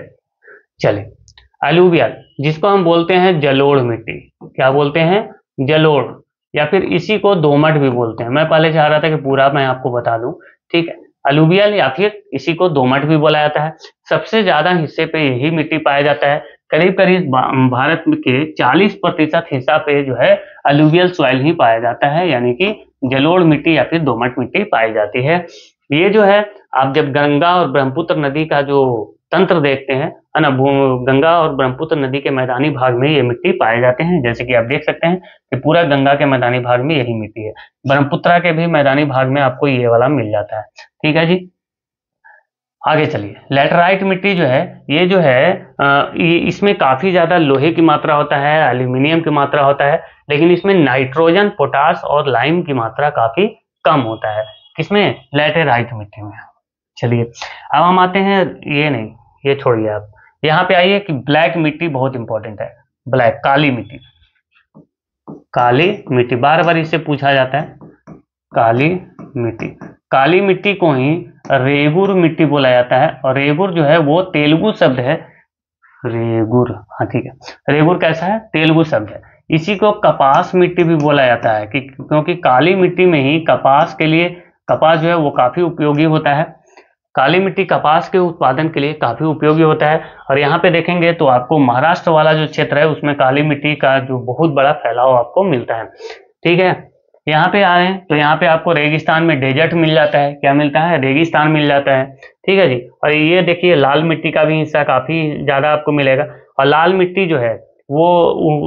चलिए एलुवियल, जिसको हम बोलते हैं जलोढ़ मिट्टी, क्या बोलते हैं, जलोढ़, या फिर इसी को दोमट भी बोलते हैं। मैं पहले चाह रहा था कि पूरा मैं आपको बता दूं, ठीक है। अलुवियल या फिर इसी को दोमट भी बोला जाता है। सबसे ज्यादा हिस्से पे यही मिट्टी पाया जाता है। करीब करीब भारत के 40% हिस्सा पे जो है अलुवियल सॉइल ही पाया जाता है, यानी कि जलोढ़ मिट्टी या फिर दोमट मिट्टी पाई जाती है। ये जो है, आप जब गंगा और ब्रह्मपुत्र नदी का जो तंत्र देखते हैं, है ना, गंगा और ब्रह्मपुत्र नदी के मैदानी भाग में ये मिट्टी पाए जाते हैं। जैसे कि आप देख सकते हैं कि पूरा गंगा के मैदानी भाग में यही मिट्टी है, ब्रह्मपुत्र के भी मैदानी भाग में आपको ये वाला मिल जाता है, ठीक है जी। आगे चलिए, लेटराइट मिट्टी जो है, ये जो है इसमें काफी ज्यादा लोहे की मात्रा होता है, एल्यूमिनियम की मात्रा होता है, लेकिन इसमें नाइट्रोजन, पोटास और लाइम की मात्रा काफी कम होता है। किसमें, लेटेराइट मिट्टी में। चलिए अब हम आते हैं, ये नहीं, ये छोड़िए आप, यहाँ पे आइए कि ब्लैक मिट्टी बहुत इंपॉर्टेंट है। ब्लैक, काली मिट्टी, काली मिट्टी बार बार इससे पूछा जाता है, काली मिट्टी। काली मिट्टी को ही रेगुर मिट्टी बोला जाता है, और रेगुर जो है वो तेलुगु शब्द है, रेगुर, हाँ ठीक है, रेगुर कैसा है, तेलुगु शब्द है। इसी को कपास मिट्टी भी बोला जाता है, कि क्योंकि काली मिट्टी में ही कपास के लिए, कपास जो है वो काफी उपयोगी होता है। काली मिट्टी कपास के उत्पादन के लिए काफी उपयोगी होता है। और यहाँ पे देखेंगे तो आपको महाराष्ट्र वाला जो क्षेत्र है उसमें काली मिट्टी का जो बहुत बड़ा फैलाव आपको मिलता है, ठीक है। यहाँ पे आ रहे हैं तो यहाँ पे आपको रेगिस्तान में डेजर्ट मिल जाता है, क्या मिलता है, रेगिस्तान मिल जाता है, ठीक है जी। और ये देखिए लाल मिट्टी का भी हिस्सा काफी ज्यादा आपको मिलेगा। और लाल मिट्टी जो है वो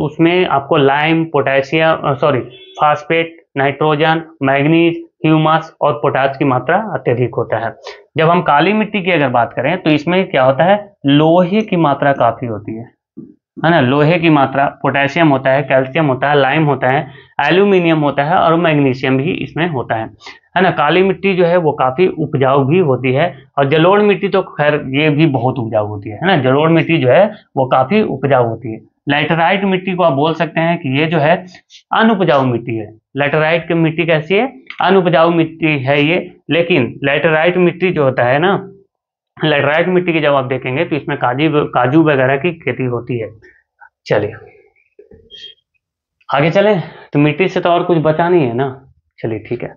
उसमें आपको lime, potassium sorry phosphate, nitrogen, manganese, humus और पोटाश की मात्रा अत्यधिक होता है। जब हम काली मिट्टी की अगर बात करें तो इसमें क्या होता है, लोहे की मात्रा काफी होती है ना, लोहे की मात्रा, पोटेशियम होता है, कैल्शियम होता है, लाइम होता है, एल्यूमिनियम होता है और मैग्नीशियम भी इसमें होता है ना। काली मिट्टी जो है वो काफी उपजाऊ भी होती है। और जलोढ़ मिट्टी तो खैर ये भी बहुत उपजाऊ होती है ना, जलोढ़ मिट्टी जो है वो काफी उपजाऊ होती है। लैटेराइट मिट्टी को आप बोल सकते हैं कि ये जो है अनुपजाऊ मिट्टी है। लैटेराइट की मिट्टी कैसी है, अनुपजाऊ मिट्टी है ये। लेकिन लैटेराइट मिट्टी जो होता है ना, लैटेराइट मिट्टी की जब आप देखेंगे तो इसमें काजू वगैरह की खेती होती है। चलिए आगे चलें, तो मिट्टी से तो और कुछ बचा नहीं है ना, चलिए ठीक है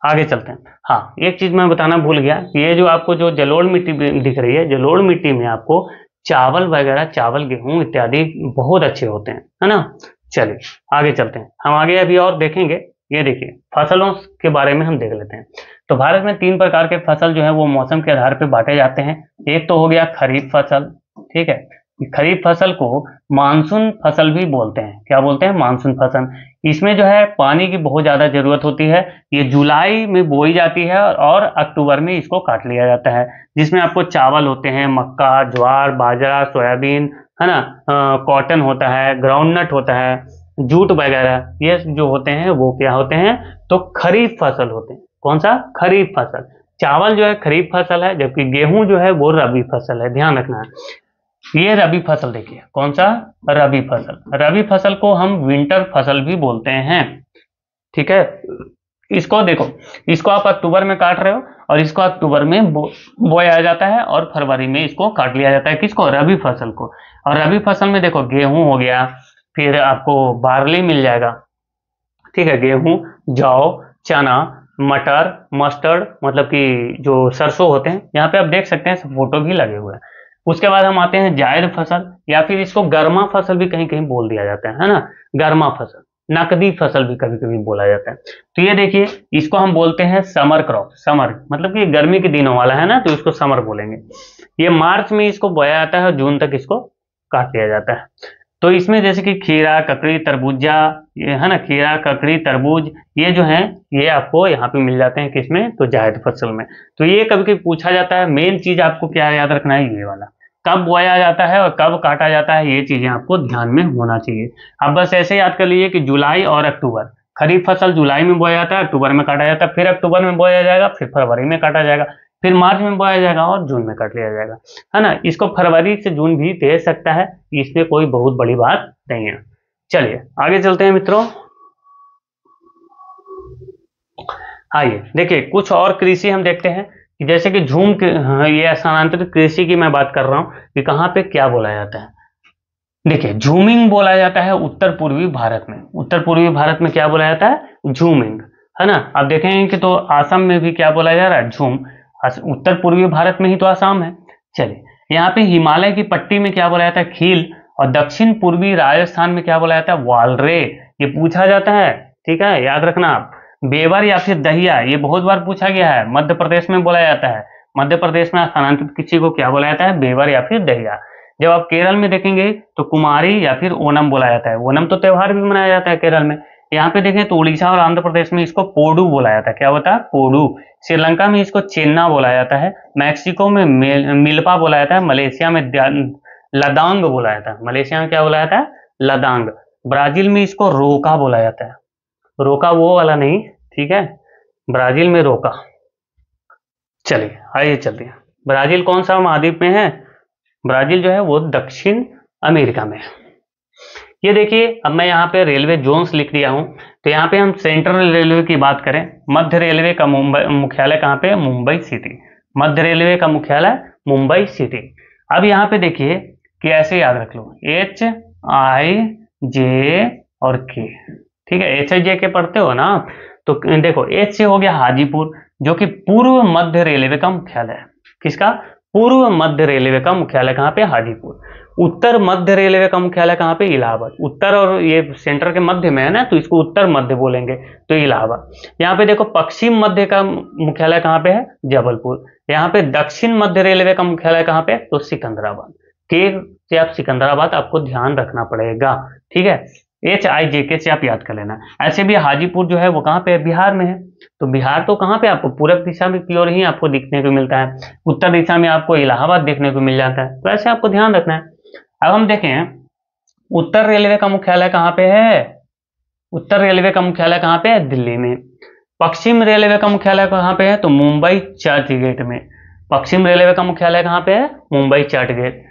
आगे चलते हैं। हाँ, एक चीज मैं बताना भूल गया, ये जो आपको जो जलोढ़ मिट्टी दिख रही है, जलोढ़ मिट्टी में आपको चावल वगैरह, चावल, गेहूं इत्यादि बहुत अच्छे होते हैं, है ना। चलिए आगे चलते हैं, हम आगे अभी और देखेंगे। ये देखिए फसलों के बारे में हम देख लेते हैं। तो भारत में 3 प्रकार के फसल जो है वो मौसम के आधार पर बांटे जाते हैं। एक तो हो गया खरीफ फसल, ठीक है। खरीफ फसल को मानसून फसल भी बोलते हैं, क्या बोलते हैं, मानसून फसल। इसमें जो है पानी की बहुत ज्यादा जरूरत होती है। ये जुलाई में बोई जाती है और अक्टूबर में इसको काट लिया जाता है। जिसमें आपको चावल होते हैं, मक्का, ज्वार, बाजरा, सोयाबीन, है ना, कॉटन होता है, ग्राउंडनट होता है, जूट वगैरह, ये जो होते हैं वो क्या होते हैं, तो खरीफ फसल होते हैं। कौन सा, खरीफ फसल। चावल जो है खरीफ फसल है, जबकि गेहूं जो है वो रबी फसल है, ध्यान रखना है। ये रबी फसल देखिए, कौन सा, रबी फसल। रबी फसल को हम विंटर फसल भी बोलते हैं, ठीक है। इसको देखो, इसको आप अक्टूबर में काट रहे हो और इसको अक्टूबर में बोया जाता है और फरवरी में इसको काट लिया जाता है, किसको, रबी फसल को। और रबी फसल में देखो गेहूं हो गया, फिर आपको बार्ली मिल जाएगा, ठीक है, गेहूं, जौ, चना, मटर, मस्टर्ड, मतलब कि जो सरसों होते हैं, यहाँ पे आप देख सकते हैं फोटो भी लगे हुए हैं। उसके बाद हम आते हैं जायद फसल, या फिर इसको गर्मा फसल भी कहीं कहीं बोल दिया जाता है ना, गर्मा फसल, नकदी फसल भी कभी कभी बोला जाता है। तो ये देखिए, इसको हम बोलते हैं समर क्रॉप। समर मतलब कि गर्मी के दिनों वाला है ना, तो इसको समर बोलेंगे। ये मार्च में इसको बोया जाता है और जून तक इसको काट लिया जाता है। तो इसमें जैसे कि खीरा, ककड़ी, तरबूजा, ये है ना, खीरा, ककड़ी, तरबूज, ये जो है ये आपको यहाँ पे मिल जाते हैं किसमें, तो जायद फसल में। तो ये कभी कभी पूछा जाता है। मेन चीज आपको क्या याद रखना है, ये वाला कब बोया जाता है और कब काटा जाता है, ये चीजें आपको ध्यान में होना चाहिए। अब बस ऐसे याद कर लीजिए कि जुलाई और अक्टूबर, खरीफ फसल जुलाई में बोया जाता है, अक्टूबर में काटा जाता है, फिर अक्टूबर में बोया जाएगा, फिर फरवरी में काटा जाएगा, फिर मार्च में बोया जाएगा और जून में काट लिया जाएगा, है ना। इसको फरवरी से जून भी दे सकता है, इसमें कोई बहुत बड़ी बात नहीं है। चलिए आगे चलते हैं मित्रों। आइए देखिए कुछ और कृषि हम देखते हैं कि जैसे कि हाँ, ये स्थानांतरित कृषि की मैं बात कर रहा हूं कि कहाँ पे क्या बोला जाता है। देखिए झूमिंग बोला जाता है उत्तर पूर्वी भारत में। उत्तर पूर्वी भारत में क्या बोला जाता है, झूमिंग, है ना। अब देखेंगे कि तो असम में भी क्या बोला जा रहा है, झूम। उत्तर पूर्वी भारत में ही तो असम है। चलिए यहाँ पे हिमालय की पट्टी में क्या बोला जाता है, खील। और दक्षिण पूर्वी राजस्थान में क्या बोला जाता है, वालरे। ये पूछा जाता है, ठीक है, याद रखना आप। बेवर या फिर दहिया, ये बहुत बार पूछा गया है। मध्य प्रदेश में बोला जाता है, मध्य प्रदेश में स्थानांतरित कृषि को क्या बोला जाता है, बेवर या फिर दहिया। जब आप केरल में देखेंगे तो कुमारी या फिर ओनम बोला जाता है। ओनम तो त्योहार भी मनाया जाता है केरल में। यहाँ पे देखें तो उड़ीसा और आंध्र प्रदेश में इसको पोडू बोला जाता है। क्या होता है, पोडू। श्रीलंका में इसको चेन्ना बोला जाता है। मैक्सिको में मिल्पा बोला जाता है। मलेशिया में लदांग बोला जाता है। मलेशिया में क्या बोला जाता है, लदांग। ब्राजील में इसको रोका बोला जाता है। रोका वो वाला नहीं, ठीक है, ब्राजील में रोका। चलिए आइए चलते हैं। ब्राजील कौन सा महाद्वीप में है, ब्राजील जो है वो दक्षिण अमेरिका में है। ये देखिए अब मैं यहाँ पे रेलवे जोन्स लिख दिया हूँ। तो यहाँ पे हम सेंट्रल रेलवे की बात करें, मध्य रेलवे का मुख्यालय कहाँ पे, मुंबई सिटी। मध्य रेलवे का मुख्यालय मुंबई सिटी। अब यहाँ पे देखिए कि ऐसे याद रख लो, HIJ और K, ठीक है। HIJ के पढ़ते हो ना, तो देखो H से हो गया हाजीपुर, जो कि पूर्व मध्य रेलवे का मुख्यालय है। किसका, पूर्व मध्य रेलवे का मुख्यालय कहाँ पे, हाजीपुर। उत्तर मध्य रेलवे का मुख्यालय कहाँ पे, इलाहाबाद। उत्तर और ये सेंटर के मध्य में है ना, तो इसको उत्तर मध्य बोलेंगे, तो इलाहाबाद। यहाँ पे देखो पश्चिम मध्य का मुख्यालय कहाँ पे है, जबलपुर। यहाँ पे दक्षिण मध्य रेलवे का मुख्यालय कहाँ पे, तो सिकंदराबाद। के से आप सिकंदराबाद आपको ध्यान रखना पड़ेगा, ठीक है। HIJK से आप याद कर लेना। ऐसे भी हाजीपुर जो है वो कहाँ पे है, बिहार में है। तो बिहार तो कहाँ पे आपको पूरब दिशा में की ओर ही आपको दिखने को मिलता है। उत्तर दिशा में आपको इलाहाबाद देखने को मिल जाता है। तो ऐसे आपको ध्यान रखना है। अब हम देखें उत्तर रेलवे का मुख्यालय कहाँ पे है, उत्तर रेलवे का मुख्यालय कहाँ पे है, दिल्ली में। पश्चिम रेलवे का मुख्यालय कहाँ पे है, तो मुंबई चर्च गेट में। पश्चिम रेलवे का मुख्यालय कहाँ पे है, मुंबई चर्च गेट।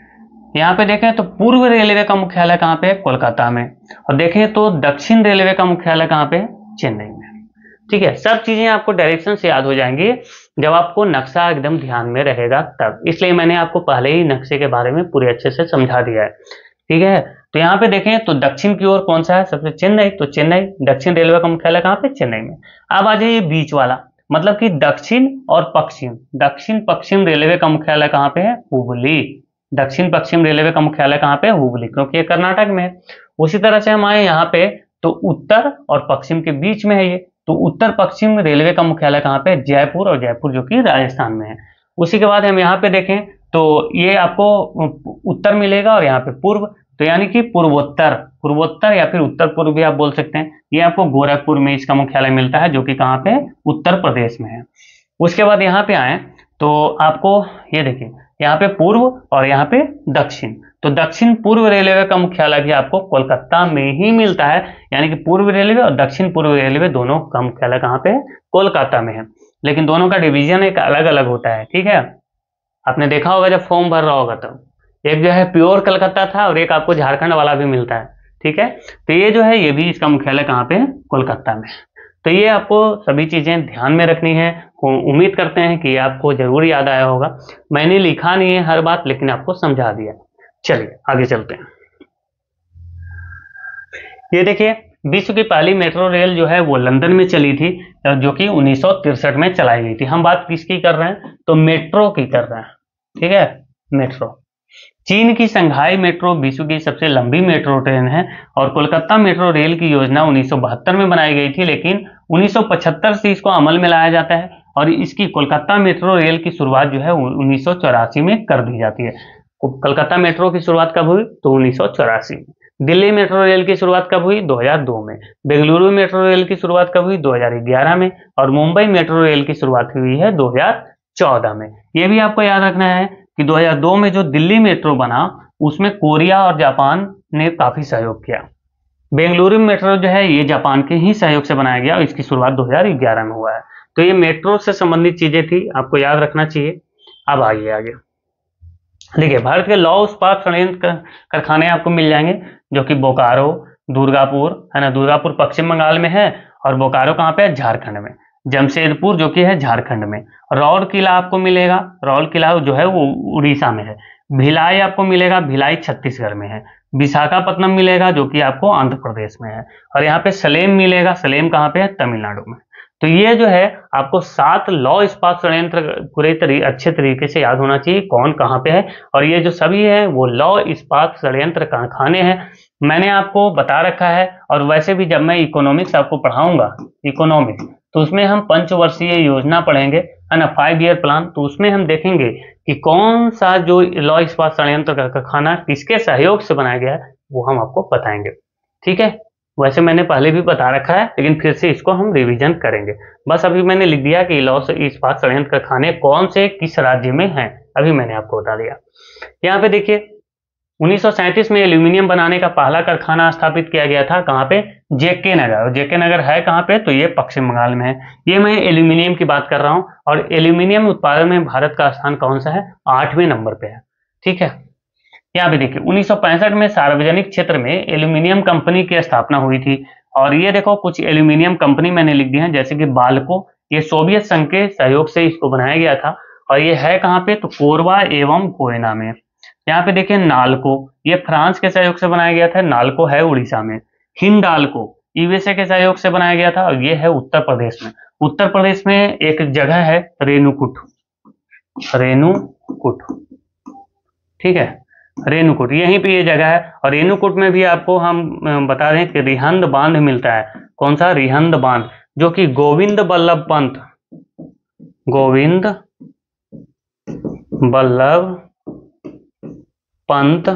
यहाँ पे देखें तो पूर्व रेलवे का मुख्यालय कहाँ पे है, कोलकाता में। और देखें तो दक्षिण रेलवे का मुख्यालय कहाँ पे है, चेन्नई में, ठीक है। सब चीजें आपको डायरेक्शन से याद हो जाएंगी जब आपको नक्शा एकदम ध्यान में रहेगा तब। इसलिए मैंने आपको पहले ही नक्शे के बारे में पूरे अच्छे से समझा दिया है, ठीक है। तो यहाँ पे देखें तो दक्षिण की ओर कौन सा है, सबसे चेन्नई। तो चेन्नई, दक्षिण रेलवे का मुख्यालय कहाँ पे, चेन्नई में। अब आ जाइए बीच वाला, मतलब कि दक्षिण और पश्चिम। दक्षिण पश्चिम रेलवे का मुख्यालय कहाँ पे है, हुबली। दक्षिण पश्चिम रेलवे का मुख्यालय कहाँ पे, हुबली, क्योंकि ये कर्नाटक में है। उसी तरह से हम आए यहाँ पे तो उत्तर और पश्चिम के बीच में है ये। तो उत्तर पश्चिम रेलवे का मुख्यालय कहाँ पे, जयपुर। और जयपुर जो कि राजस्थान में है। उसी के बाद हम यहाँ पे देखें तो ये आपको उत्तर मिलेगा और यहाँ पे पूर्व, तो यानी कि पूर्वोत्तर। पूर्वोत्तर या फिर उत्तर पूर्व भी आप बोल सकते हैं। ये आपको गोरखपुर में इसका मुख्यालय मिलता है, जो कि कहाँ पे, उत्तर प्रदेश में है। उसके बाद यहाँ पे आए तो आपको ये देखिए यहाँ पे पूर्व और यहाँ पे दक्षिण। तो दक्षिण पूर्व रेलवे का मुख्यालय भी आपको कोलकाता में ही मिलता है, यानी कि पूर्व रेलवे और दक्षिण पूर्व रेलवे दोनों का मुख्यालय कहाँ पे है, कोलकाता में है। लेकिन दोनों का डिवीजन एक अलग अलग होता है, ठीक है। आपने देखा होगा जब फॉर्म भर रहा होगा तब, एक जो है प्योर कलकत्ता था और एक आपको झारखंड वाला भी मिलता है, ठीक है। तो ये जो है ये भी इसका मुख्यालय कहाँ पे है, कोलकाता में। तो ये आपको सभी चीजें ध्यान में रखनी है। उम्मीद करते हैं कि आपको जरूर याद आया होगा। मैंने लिखा नहीं है हर बात, लेकिन आपको समझा दिया। चलिए आगे चलते हैं। ये देखिए विश्व की पहली मेट्रो रेल जो है वो लंदन में चली थी, जो कि 1963 में चलाई गई थी। हम बात किसकी कर रहे हैं, तो मेट्रो की कर रहे हैं, ठीक है, मेट्रो। चीन की संघाई मेट्रो विश्व की सबसे लंबी मेट्रो ट्रेन है और कोलकाता मेट्रो रेल की योजना 1972 में बनाई गई थी, लेकिन 1975 से इसको अमल में लाया जाता है और इसकी कोलकाता मेट्रो रेल की शुरुआत जो है 1984 में कर दी जाती है। कलकत्ता मेट्रो की शुरुआत कब हुई? तो 1984 में। दिल्ली मेट्रो रेल की शुरुआत कब हुई? 2002 में। बेंगलुरु मेट्रो रेल की शुरुआत कब हुई? 2011 में। और मुंबई मेट्रो रेल की शुरुआत हुई है 2014 में। ये भी आपको याद रखना है कि 2002 में जो दिल्ली मेट्रो बना उसमें कोरिया और जापान ने काफी सहयोग किया। बेंगलुरु मेट्रो जो है ये जापान के ही सहयोग से बनाया गया और इसकी शुरुआत 2011 में हुआ है। तो ये मेट्रो से संबंधित चीजें थी, आपको याद रखना चाहिए। अब आइए आगे देखिए, भारत के लौह इस्पात संयंत्र कारखाने आपको मिल जाएंगे, जो कि बोकारो, दुर्गापुर है ना, दुर्गापुर पश्चिम बंगाल में है और बोकारो कहाँ पे है? झारखंड में। जमशेदपुर जो कि है झारखंड में। राउरकेला आपको मिलेगा, राउरकेला जो है वो उड़ीसा में है। भिलाई आपको मिलेगा, भिलाई छत्तीसगढ़ में है। विशाखापट्टनम मिलेगा जो कि आपको आंध्र प्रदेश में है। और यहाँ पे सलेम मिलेगा, सलेम कहाँ पे है? तमिलनाडु में। तो ये जो है आपको 7 लौह इस्पात संयंत्र पूरे अच्छे तरीके से याद होना चाहिए, कौन कहाँ पे है। और ये जो सभी है वो लौह इस्पात संयंत्र कारखाने हैं, मैंने आपको बता रखा है। और वैसे भी जब मैं इकोनॉमिक्स आपको पढ़ाऊंगा, इकोनॉमिक्स, तो उसमें हम पंचवर्षीय योजना पढ़ेंगे, है ना, 5 ईयर प्लान। तो उसमें हम देखेंगे कि कौन सा जो लौह इस्पात संयंत्र कारखाना किसके सहयोग से बनाया गया है, वो हम आपको बताएंगे। ठीक है, वैसे मैंने पहले भी बता रखा है, लेकिन फिर से इसको हम रिवीजन करेंगे। बस अभी मैंने लिख दिया कि लौह इस्पात संयंत्र कारखाने कौन से किस राज्य में हैं, अभी मैंने आपको बता दिया। यहाँ पे देखिए 1937 में एल्यूमिनियम बनाने का पहला कारखाना स्थापित किया गया था, कहाँ पे? जेके नगर। जेके नगर है कहाँ पे? तो ये पश्चिम बंगाल में है। ये मैं एल्यूमिनियम की बात कर रहा हूँ और एल्यूमिनियम उत्पादन में भारत का स्थान कौन सा है? 8वें नंबर पे है। ठीक है, यहाँ पे देखिए 1965 में सार्वजनिक क्षेत्र में एल्यूमिनियम कंपनी की स्थापना हुई थी। और ये देखो कुछ एल्यूमिनियम कंपनी मैंने लिख दी है, जैसे कि बाल्को, ये सोवियत संघ के सहयोग से इसको बनाया गया था। और ये है कहाँ पे? तो कोरबा एवं कोयना में। यहाँ पे देखिए नाल्को, ये फ्रांस के सहयोग से बनाया गया था, नाल्को है उड़ीसा में। हिंडाल्को यूएसए के सहयोग से बनाया गया था और ये है उत्तर प्रदेश में। उत्तर प्रदेश में एक जगह है रेणुकूट, रेणुकूट, ठीक है, रेणुकूट, यहीं पे ये जगह है। और रेणुकूट में भी आपको हम बता दें कि रिहंद बांध मिलता है। कौन सा? रिहंद बांध, जो कि गोविंद बल्लभ पंत, गोविंद बल्लभ पंत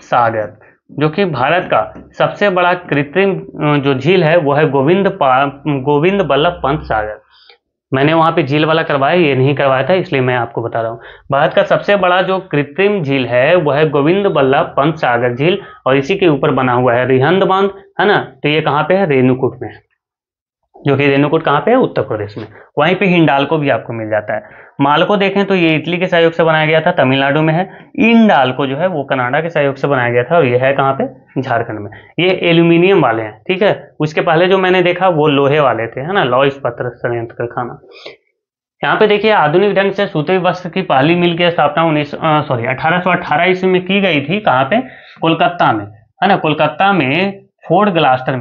सागर, जो कि भारत का सबसे बड़ा कृत्रिम जो झील है वो है गोविंद बल्लभ पंत सागर। मैंने वहां पे झील वाला करवाया, ये नहीं करवाया था, इसलिए मैं आपको बता रहा हूँ। भारत का सबसे बड़ा जो कृत्रिम झील है वो है गोविंद बल्लभ पंत सागर झील, और इसी के ऊपर बना हुआ है रिहंद बांध, है ना। तो ये कहाँ पे है? रेणुकूट में, जो कि रेणुकूट कहाँ पे है? उत्तर प्रदेश में। वहीं पे हिंडाल्को भी आपको मिल जाता है। माल्को देखें तो ये इटली के सहयोग से बनाया गया था, तमिलनाडु में है। इंडाल्को जो है वो कनाडा के सहयोग से बनाया गया था और ये है कहाँ पे? झारखंड में। ये एल्यूमिनियम वाले हैं, ठीक है। उसके पहले जो मैंने देखा वो लोहे वाले थे, है ना, लौह इस्पात संयंत्र कारखाना। यहाँ पे देखिए आधुनिक ढंग से सूती वस्त्र की पहली मिल की स्थापना 1818 ईस्वी में की गई थी। कहाँ पे? कोलकाता में, है ना, कोलकाता में फोर्ट ग्लास्टर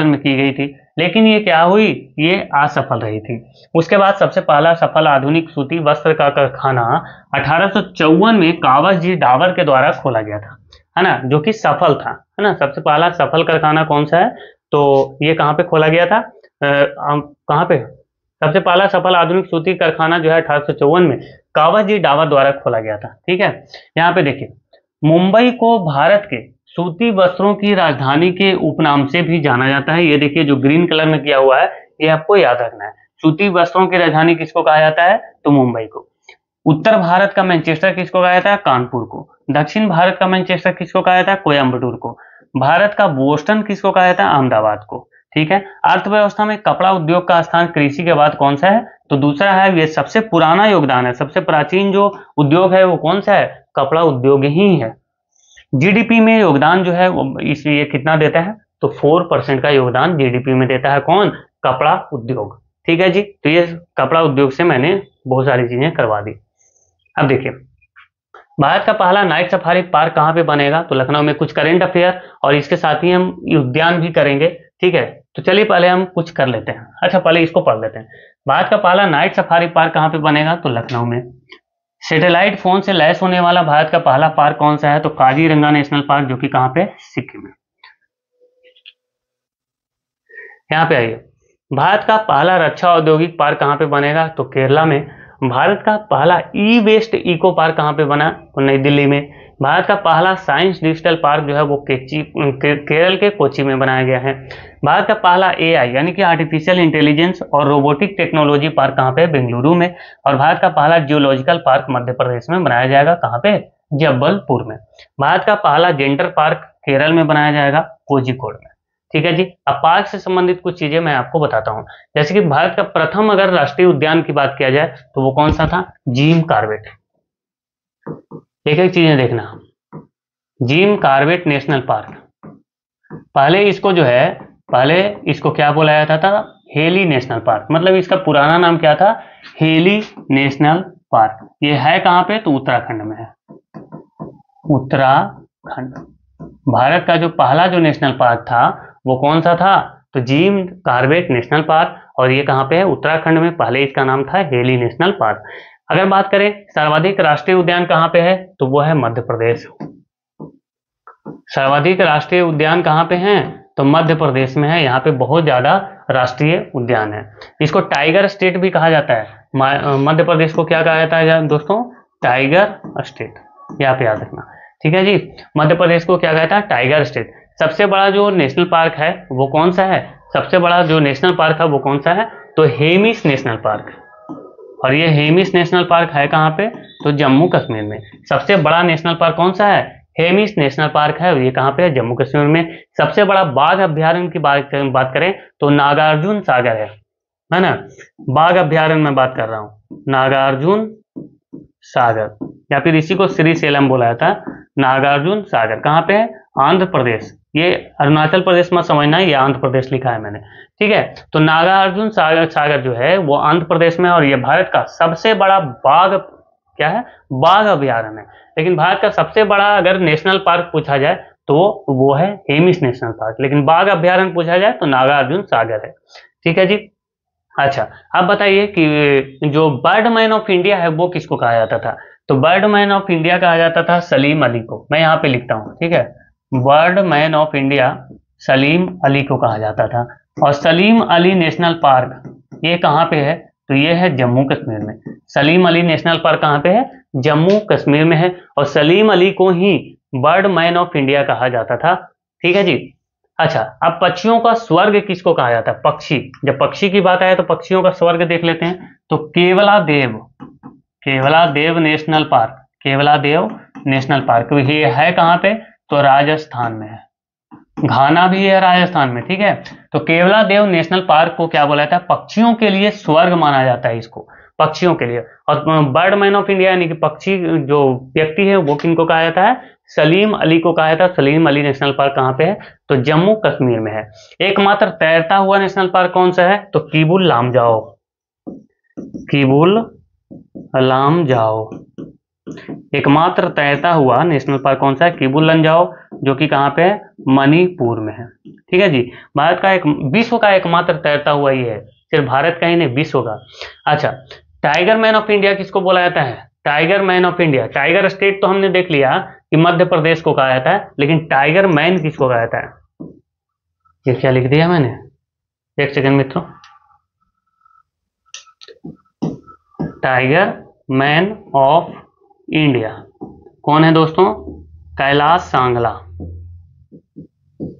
में की गई थी। लेकिन ये क्या हुई? ये असफल रही थी। उसके बाद सबसे पहला सफल आधुनिक सूती वस्त्र का कारखाना 1854 में कावस जी डावर के द्वारा खोला गया था, है ना, जो कि सफल था, है ना। सबसे पहला सफल कारखाना कौन सा है? तो ये कहाँ पे खोला गया था? कहाँ पे? सबसे पहला सफल आधुनिक सूती कारखाना जो है 1854 में कावस जी डावर द्वारा खोला गया था, ठीक है। यहाँ पे देखिए मुंबई को भारत के सूती वस्त्रों की राजधानी के उपनाम से भी जाना जाता है। ये देखिए जो ग्रीन कलर में किया हुआ है, ये आपको याद रखना है। सूती वस्त्रों की राजधानी किसको कहा जाता है? तो मुंबई को। उत्तर भारत का मैनचेस्टर किसको कहा जाता है? कानपुर को। दक्षिण भारत का मैनचेस्टर किसको कहा जाता है? कोयम्बटूर को। भारत का बोस्टन किसको कहा जाता है? अहमदाबाद को, ठीक है। अर्थव्यवस्था में कपड़ा उद्योग का स्थान कृषि के बाद कौन सा है? तो दूसरा है। ये सबसे पुराना योगदान है, सबसे प्राचीन जो उद्योग है वो कौन सा है? कपड़ा उद्योग ही है। जीडीपी में योगदान जो है वो इसलिए कितना देता है? तो 4% का योगदान जीडीपी में देता है कौन? कपड़ा उद्योग, ठीक है जी। तो ये कपड़ा उद्योग से मैंने बहुत सारी चीजें करवा दी। अब देखिए भारत का पहला नाइट सफारी पार्क कहाँ पे बनेगा? तो लखनऊ में। कुछ करेंट अफेयर और इसके साथ ही हम उद्यान भी करेंगे, ठीक है। तो चलिए पहले हम कुछ कर लेते हैं। अच्छा पहले इसको पढ़ लेते हैं। भारत का पहला नाइट सफारी पार्क कहाँ पे बनेगा? तो लखनऊ में। सैटेलाइट फोन से लैस होने वाला भारत का पहला पार्क कौन सा है? तो काजीरंगा नेशनल पार्क, जो कि कहाँ पे? सिक्किम में। यहाँ पे आइए, भारत का पहला रक्षा औद्योगिक पार्क कहाँ पे बनेगा? तो केरला में। भारत का पहला ई वेस्ट इको पार्क कहाँ पे बना? तो नई दिल्ली में। भारत का पहला साइंस डिजिटल पार्क जो है वो केरल के कोच्चि में बनाया गया है। भारत का पहला एआई यानी कि आर्टिफिशियल इंटेलिजेंस और रोबोटिक टेक्नोलॉजी पार्क कहाँ पे? बेंगलुरु में। और भारत का पहला जियोलॉजिकल पार्क मध्य प्रदेश में बनाया जाएगा, कहाँ पे? जबलपुर में। भारत का पहला जेंडर पार्क केरल में बनाया जाएगा, कोझिकोड में। ठीक है जी। अब पार्क से संबंधित कुछ चीजें मैं आपको बताता हूँ। जैसे कि भारत का प्रथम अगर राष्ट्रीय उद्यान की बात किया जाए तो वो कौन सा था? Jim Corbett. एक एक चीजें देखना। जिम कॉर्बेट नेशनल पार्क, पहले इसको क्या बोला जाता था? Heli national park. मतलब इसका पुराना नाम क्या था? Heli national park. ये है कहाँ पे? तो उत्तराखंड में है, उत्तराखंड। भारत का जो पहला जो नेशनल पार्क था वो कौन सा था? तो जिम कॉर्बेट नेशनल पार्क, और ये कहाँ पे है? उत्तराखंड में। पहले इसका नाम था हेली नेशनल पार्क। अगर बात करें सर्वाधिक राष्ट्रीय उद्यान कहाँ पे है, तो वो है मध्य प्रदेश। सर्वाधिक राष्ट्रीय उद्यान कहाँ पे हैं? तो मध्य प्रदेश में है। यहाँ पे बहुत ज्यादा राष्ट्रीय उद्यान है। इसको टाइगर स्टेट भी कहा जाता है। मध्य प्रदेश को क्या कहा जाता है दोस्तों? Tiger state. यहाँ पे याद रखना, ठीक है जी। मध्य प्रदेश को क्या कहता है? Tiger state. सबसे बड़ा जो नेशनल पार्क है वो कौन सा है? सबसे बड़ा जो नेशनल पार्क है वो कौन सा है? तो हेमिस नेशनल पार्क। और ये हेमिस नेशनल पार्क है कहाँ पे? तो जम्मू कश्मीर में। सबसे बड़ा नेशनल पार्क कौन सा है? हेमिस नेशनल पार्क है, और ये कहाँ पे है? जम्मू कश्मीर में। सबसे बड़ा बाघ अभ्यारण्य की बात करें तो नागार्जुन सागर है ना। बाघ अभ्यारण्य में बात कर रहा हूँ, नागार्जुन सागर, या फिर इसी को श्रीशैलम बोला जाता है। नागार्जुन सागर कहाँ पे है? आंध्र प्रदेश। ये अरुणाचल प्रदेश मत समझना, ये आंध्र प्रदेश लिखा है मैंने, ठीक है। तो नागार्जुन सागर जो है वो आंध्र प्रदेश में, और ये भारत का सबसे बड़ा बाघ क्या है? बाघ अभ्यारण्य है। लेकिन भारत का सबसे बड़ा अगर नेशनल पार्क पूछा जाए तो वो है हेमिस नेशनल पार्क, लेकिन बाघ अभ्यारण्य पूछा जाए तो नागार्जुन सागर है, ठीक है जी। अच्छा, अब बताइए कि जो बर्डमैन ऑफ इंडिया है वो किसको कहा जाता था? तो बर्डमैन ऑफ इंडिया कहा जाता था सलीम अली को। मैं यहाँ पे लिखता हूँ, ठीक है। Birdman of India Salim Ali को कहा जाता था। और सलीम अली नेशनल पार्क ये कहाँ पे है? तो ये है जम्मू कश्मीर में। सलीम अली नेशनल पार्क कहाँ पे है? जम्मू कश्मीर में है। और सलीम अली को ही बर्डमैन ऑफ इंडिया कहा जाता था, ठीक है जी। अच्छा, अब पक्षियों का स्वर्ग किसको कहा जाता है? पक्षी। जब पक्षी की बात आए तो पक्षियों का स्वर्ग देख लेते हैं। तो Keoladeo national park, Keoladeo national park ये है कहाँ पे? तो राजस्थान में है। घाना भी है राजस्थान में, ठीक है। तो केवलादेव नेशनल पार्क को क्या बोला जाता है? पक्षियों के लिए स्वर्ग माना जाता है इसको, पक्षियों के लिए। और बर्डमैन ऑफ इंडिया यानी कि पक्षी जो व्यक्ति है वो किनको कहा जाता है? सलीम अली को कहा जाता है। सलीम अली नेशनल पार्क कहाँ पे है? तो जम्मू कश्मीर में है। एकमात्र तैरता हुआ नेशनल पार्क कौन सा है? तो किबुल लामजाओ, किबुल लामजाओ। एकमात्र तैरता हुआ नेशनल पार्क कौन सा है? किबुल लमजाओ, जो कि कहाँ पे है? मणिपुर में है, ठीक है जी। भारत का विश्व का एकमात्र तैरता हुआ ये है, सिर्फ भारत का ही नहीं, विश्व का। अच्छा, टाइगर मैन ऑफ इंडिया किसको बोला जाता है? Tiger man of India, tiger state तो हमने देख लिया कि मध्य प्रदेश को कहा जाता है, लेकिन टाइगर मैन किसको कहा जाता है? ये क्या लिख दिया मैंने? एक सेकंड मित्रों। टाइगर मैन ऑफ इंडिया कौन है दोस्तों? कैलाश सांगला।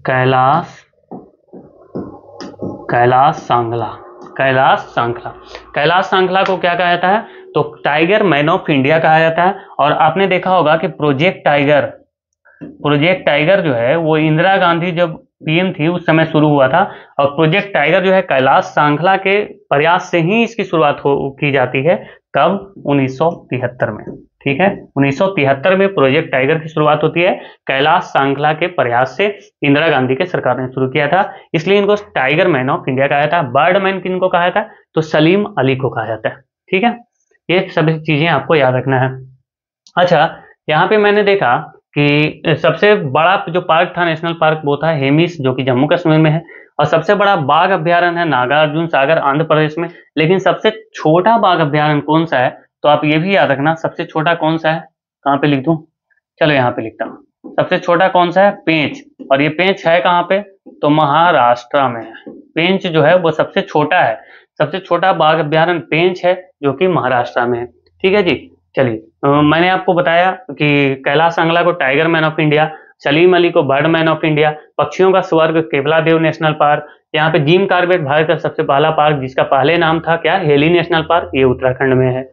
कैलाश सांगला को क्या कहा जाता है? तो टाइगर मैन ऑफ इंडिया कहा जाता है। और आपने देखा होगा कि प्रोजेक्ट टाइगर जो है वो इंदिरा गांधी जब पीएम थी उस समय शुरू हुआ था। और प्रोजेक्ट टाइगर जो है कैलाश सांगला के प्रयास से ही इसकी शुरुआत की जाती है। कब? 1973 में, ठीक है। 1973 में प्रोजेक्ट टाइगर की शुरुआत होती है, कैलाश सांगला के प्रयास से इंदिरा गांधी के सरकार ने शुरू किया था। इसलिए इनको टाइगर मैन ऑफ इंडिया कहा जाता है। बर्ड मैन किनको कहा जाता है? तो सलीम अली को कहा जाता है, ठीक है। ये सभी चीजें आपको याद रखना है। अच्छा, यहाँ पे मैंने देखा कि सबसे बड़ा जो पार्क था नेशनल पार्क वो था हेमिस, जो कि जम्मू कश्मीर में है। और सबसे बड़ा बाघ अभ्यारण्य है नागार्जुन सागर, आंध्र प्रदेश में। लेकिन सबसे छोटा बाघ अभ्यारण्य कौन सा है? तो आप ये भी याद रखना, सबसे छोटा कौन सा है? कहाँ पे लिख दूं? चलो यहाँ पे लिखता हूँ। सबसे छोटा कौन सा है? पेंच। और ये पेंच है कहाँ पे? तो महाराष्ट्र में है। पेंच जो है वो सबसे छोटा है। सबसे छोटा बाघ अभ्यारण्य पेंच है जो कि महाराष्ट्र में है। ठीक है जी। चलिए मैंने आपको बताया कि कैलाश सांगला को tiger man of India, Salim Ali को बर्ड मैन ऑफ इंडिया, पक्षियों का स्वर्ग केवला देव नेशनल पार्क, यहाँ पे जिम कॉर्बेट भारत का सबसे पहला पार्क जिसका पहले नाम था क्या, हेली नेशनल पार्क, ये उत्तराखंड में है।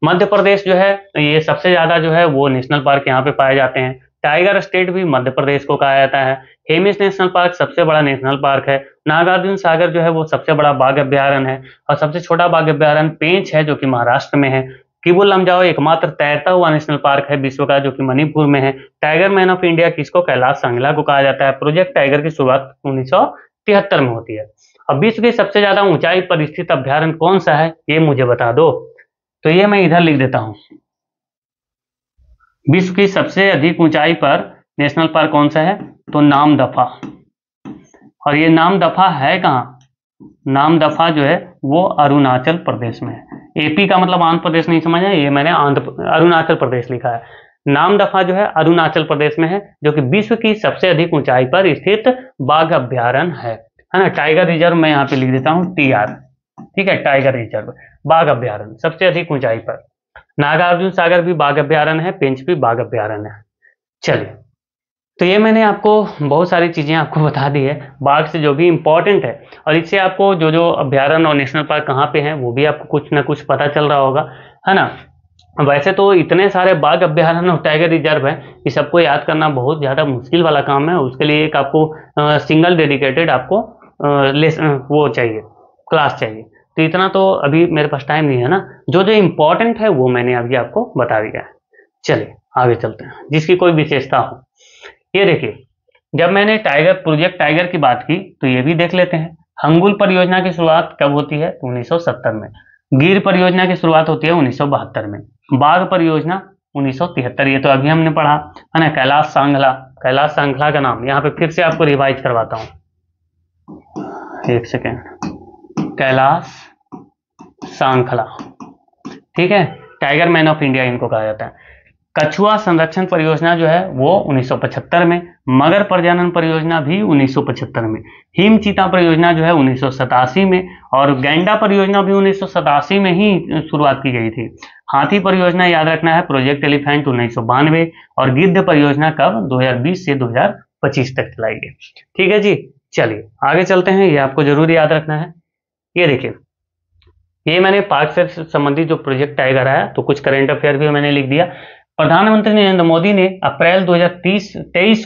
मध्य प्रदेश जो है ये सबसे ज्यादा जो है वो नेशनल पार्क यहाँ पे पाए जाते हैं। टाइगर स्टेट भी मध्य प्रदेश को कहा जाता है। हेमिस नेशनल पार्क सबसे बड़ा नेशनल पार्क है। नागार्जुन सागर जो है वो सबसे बड़ा बाघ अभ्यारण्य है और सबसे छोटा बाघ अभ्यारण्य पेंच है जो कि महाराष्ट्र में है। किबुल लमजाओ एकमात्र तैरता हुआ नेशनल पार्क है विश्व का जो कि मणिपुर में है। टाइगर मैन ऑफ इंडिया किसको, कैलाश सांगला को कहा जाता है। प्रोजेक्ट टाइगर की शुरुआत 1973 में होती है। अब विश्व की सबसे ज्यादा ऊंचाई पर स्थित अभ्यारण्य कौन सा है ये मुझे बता दो। तो ये मैं इधर लिख देता हूं, विश्व की सबसे अधिक ऊंचाई पर नेशनल पार्क कौन सा है, तो नामदफा। और ये नामदफा है कहाँ, नामदफा जो है वो अरुणाचल प्रदेश में है। एपी का मतलब आंध्र प्रदेश नहीं समझ आया, ये मैंने अरुणाचल प्रदेश लिखा है। नामदफा जो है अरुणाचल प्रदेश में है जो कि विश्व की सबसे अधिक ऊंचाई पर स्थित बाघ अभ्यारण्य है ना। टाइगर रिजर्व मैं यहाँ पे लिख देता हूँ TR, ठीक है, टाइगर रिजर्व बाघ अभ्यारण्य सबसे अधिक ऊंचाई पर। नागार्जुन सागर भी बाघ अभ्यारण्य है, पेंच भी बाघ अभ्यारण्य है। चलिए, तो ये मैंने आपको बहुत सारी चीजें आपको बता दी है बाघ से जो भी इंपॉर्टेंट है, और इससे आपको जो जो अभ्यारण्य और नेशनल पार्क कहाँ पे हैं वो भी आपको कुछ ना कुछ पता चल रहा होगा, है ना। वैसे तो इतने सारे बाघ अभ्यारण्य और टाइगर रिजर्व है कि सबको याद करना बहुत ज्यादा मुश्किल वाला काम है। उसके लिए एक आपको सिंगल डेडिकेटेड आपको वो चाहिए, क्लास चाहिए। तो इतना तो अभी मेरे पास टाइम नहीं है ना, जो जो इम्पोर्टेंट है वो मैंने अभी आपको बता दिया है। चलिए आगे चलते हैं, जिसकी कोई विशेषता हो। ये देखिए, जब मैंने प्रोजेक्ट टाइगर की बात की तो ये भी देख लेते हैं। हंगुल परियोजना की शुरुआत कब होती है, 1970 में। गिर परियोजना की शुरुआत होती है 1972 में। बाघ परियोजना 1973, ये तो अभी हमने पढ़ा, है ना। कैलाश सांगला का नाम यहाँ पे फिर से आपको रिवाइज करवाता हूँ, एक सेकेंड। कैलाश सांगला, ठीक है, टाइगर मैन ऑफ इंडिया इनको कहा जाता है। कछुआ संरक्षण परियोजना जो है वो 1975 में। मगर प्रजनन परियोजना भी 1975 में। हिम चीता परियोजना जो है 1987 में। और गैंडा परियोजना भी 1987 में ही शुरुआत की गई थी। हाथी परियोजना याद रखना है, प्रोजेक्ट एलिफेंट 1992। और गिद्ध परियोजना कब, 2020 से 2025 तक चलाई गई। ठीक है जी, चलिए आगे चलते हैं, ये आपको जरूर याद रखना है। ये देखिए, ये मैंने पार्क से संबंधित जो प्रोजेक्ट टाइगर आया तो कुछ करंट अफेयर भी मैंने लिख दिया। प्रधानमंत्री नरेंद्र मोदी ने अप्रैल 2023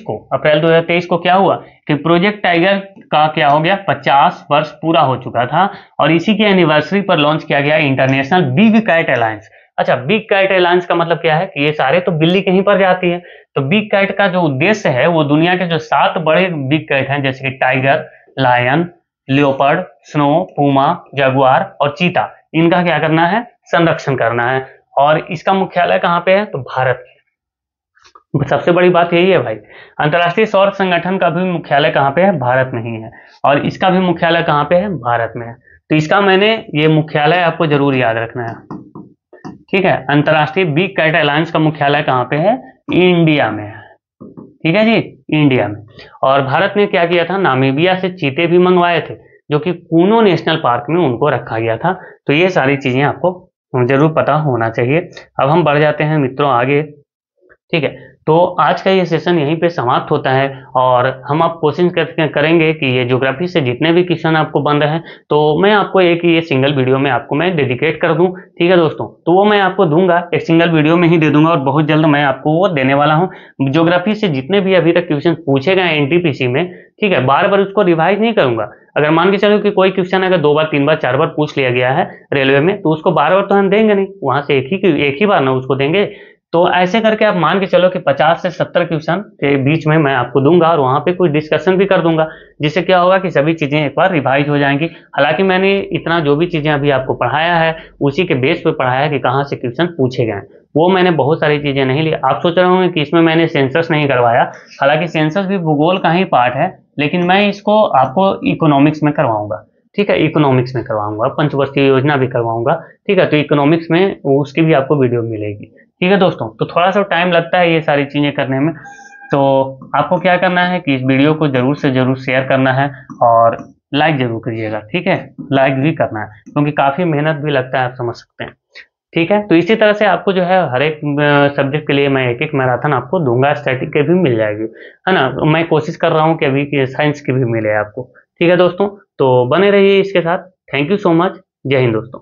को क्या हुआ कि प्रोजेक्ट टाइगर का क्या हो गया, 50 वर्ष पूरा हो चुका था और इसी की एनिवर्सरी पर लॉन्च किया गया इंटरनेशनल बिग कैट अलायंस। अच्छा, बिग कैट अलायंस का मतलब क्या है कि ये सारे तो बिल्ली कहीं पर जाती है, तो बिग कैट का जो उद्देश्य है वो दुनिया के जो 7 बड़े बिग कैट हैं जैसे कि tiger, lion, leopard, snow, puma, jaguar और चीता, इनका क्या करना है, संरक्षण करना है। और इसका मुख्यालय कहाँ पे है, तो भारत में। सबसे बड़ी बात यही है भाई, अंतर्राष्ट्रीय सौर संगठन का भी मुख्यालय कहाँ पे है, भारत में ही है। और इसका भी मुख्यालय कहाँ पे है, भारत में है। तो इसका मैंने ये मुख्यालय आपको जरूर याद रखना है, ठीक है। अंतर्राष्ट्रीय बिग कैट अलायंस का मुख्यालय कहाँ पे है, इंडिया में है, ठीक है जी, इंडिया में। और भारत ने क्या किया था, नामीबिया से चीते भी मंगवाए थे जो कि कूनो नेशनल पार्क में उनको रखा गया था। तो ये सारी चीजें आपको जरूर पता होना चाहिए। अब हम बढ़ जाते हैं मित्रों आगे, ठीक है। तो आज का ये सेशन यहीं पे समाप्त होता है और हम आप कोशिश करेंगे कि ये ज्योग्राफी से जितने भी क्वेश्चन आपको बन रहे हैं तो मैं आपको एक ये सिंगल वीडियो में आपको मैं डेडिकेट कर दूं, ठीक है दोस्तों। तो वो मैं आपको दूंगा, एक सिंगल वीडियो में ही दे दूंगा और बहुत जल्द मैं आपको वो देने वाला हूँ। ज्योग्राफी से जितने भी अभी तक क्वेश्चन पूछे गए एनटीपीसी में, ठीक है, बार बार उसको रिवाइज नहीं करूंगा। अगर मान के चलो कि कोई क्वेश्चन अगर 2 बार 3 बार 4 बार पूछ लिया गया है रेलवे में, तो उसको बार बार तो हम देंगे नहीं, वहां से एक ही बार ना उसको देंगे। तो ऐसे करके आप मान के चलो कि 50 से 70 क्वेश्चन के बीच में मैं आपको दूंगा और वहां पे कुछ डिस्कशन भी कर दूंगा, जिससे क्या होगा कि सभी चीजें एक बार रिवाइज हो जाएंगी। हालांकि मैंने इतना जो भी चीजें अभी आपको पढ़ाया है उसी के बेस पे पढ़ाया है कि कहाँ से क्वेश्चन पूछे गए, वो मैंने बहुत सारी चीजें नहीं ली। आप सोच रहे होंगे कि इसमें मैंने सेंसस नहीं करवाया, हालांकि सेंसस भी भूगोल का ही पार्ट है, लेकिन मैं इसको आपको इकोनॉमिक्स में करवाऊंगा, ठीक है, इकोनॉमिक्स में करवाऊंगा, पंचवर्षीय योजना भी करवाऊंगा, ठीक है। तो इकोनॉमिक्स में उसकी भी आपको वीडियो मिलेगी, ठीक है दोस्तों। तो थोड़ा सा टाइम लगता है ये सारी चीजें करने में, तो आपको क्या करना है कि इस वीडियो को जरूर से जरूर शेयर करना है और लाइक जरूर करिएगा, ठीक है, लाइक भी करना है क्योंकि काफी मेहनत भी लगता है, आप समझ सकते हैं। ठीक है, तो इसी तरह से आपको जो है हर एक सब्जेक्ट के लिए मैं एक एक मैराथन आपको दूंगा, स्टैटिक के भी मिल जाएगी, है ना। मैं कोशिश कर रहा हूँ कि अभी साइंस की भी मिले आपको। ठीक है दोस्तों, तो बने रहिए इसके साथ। Thank you so much. जय हिंद दोस्तों।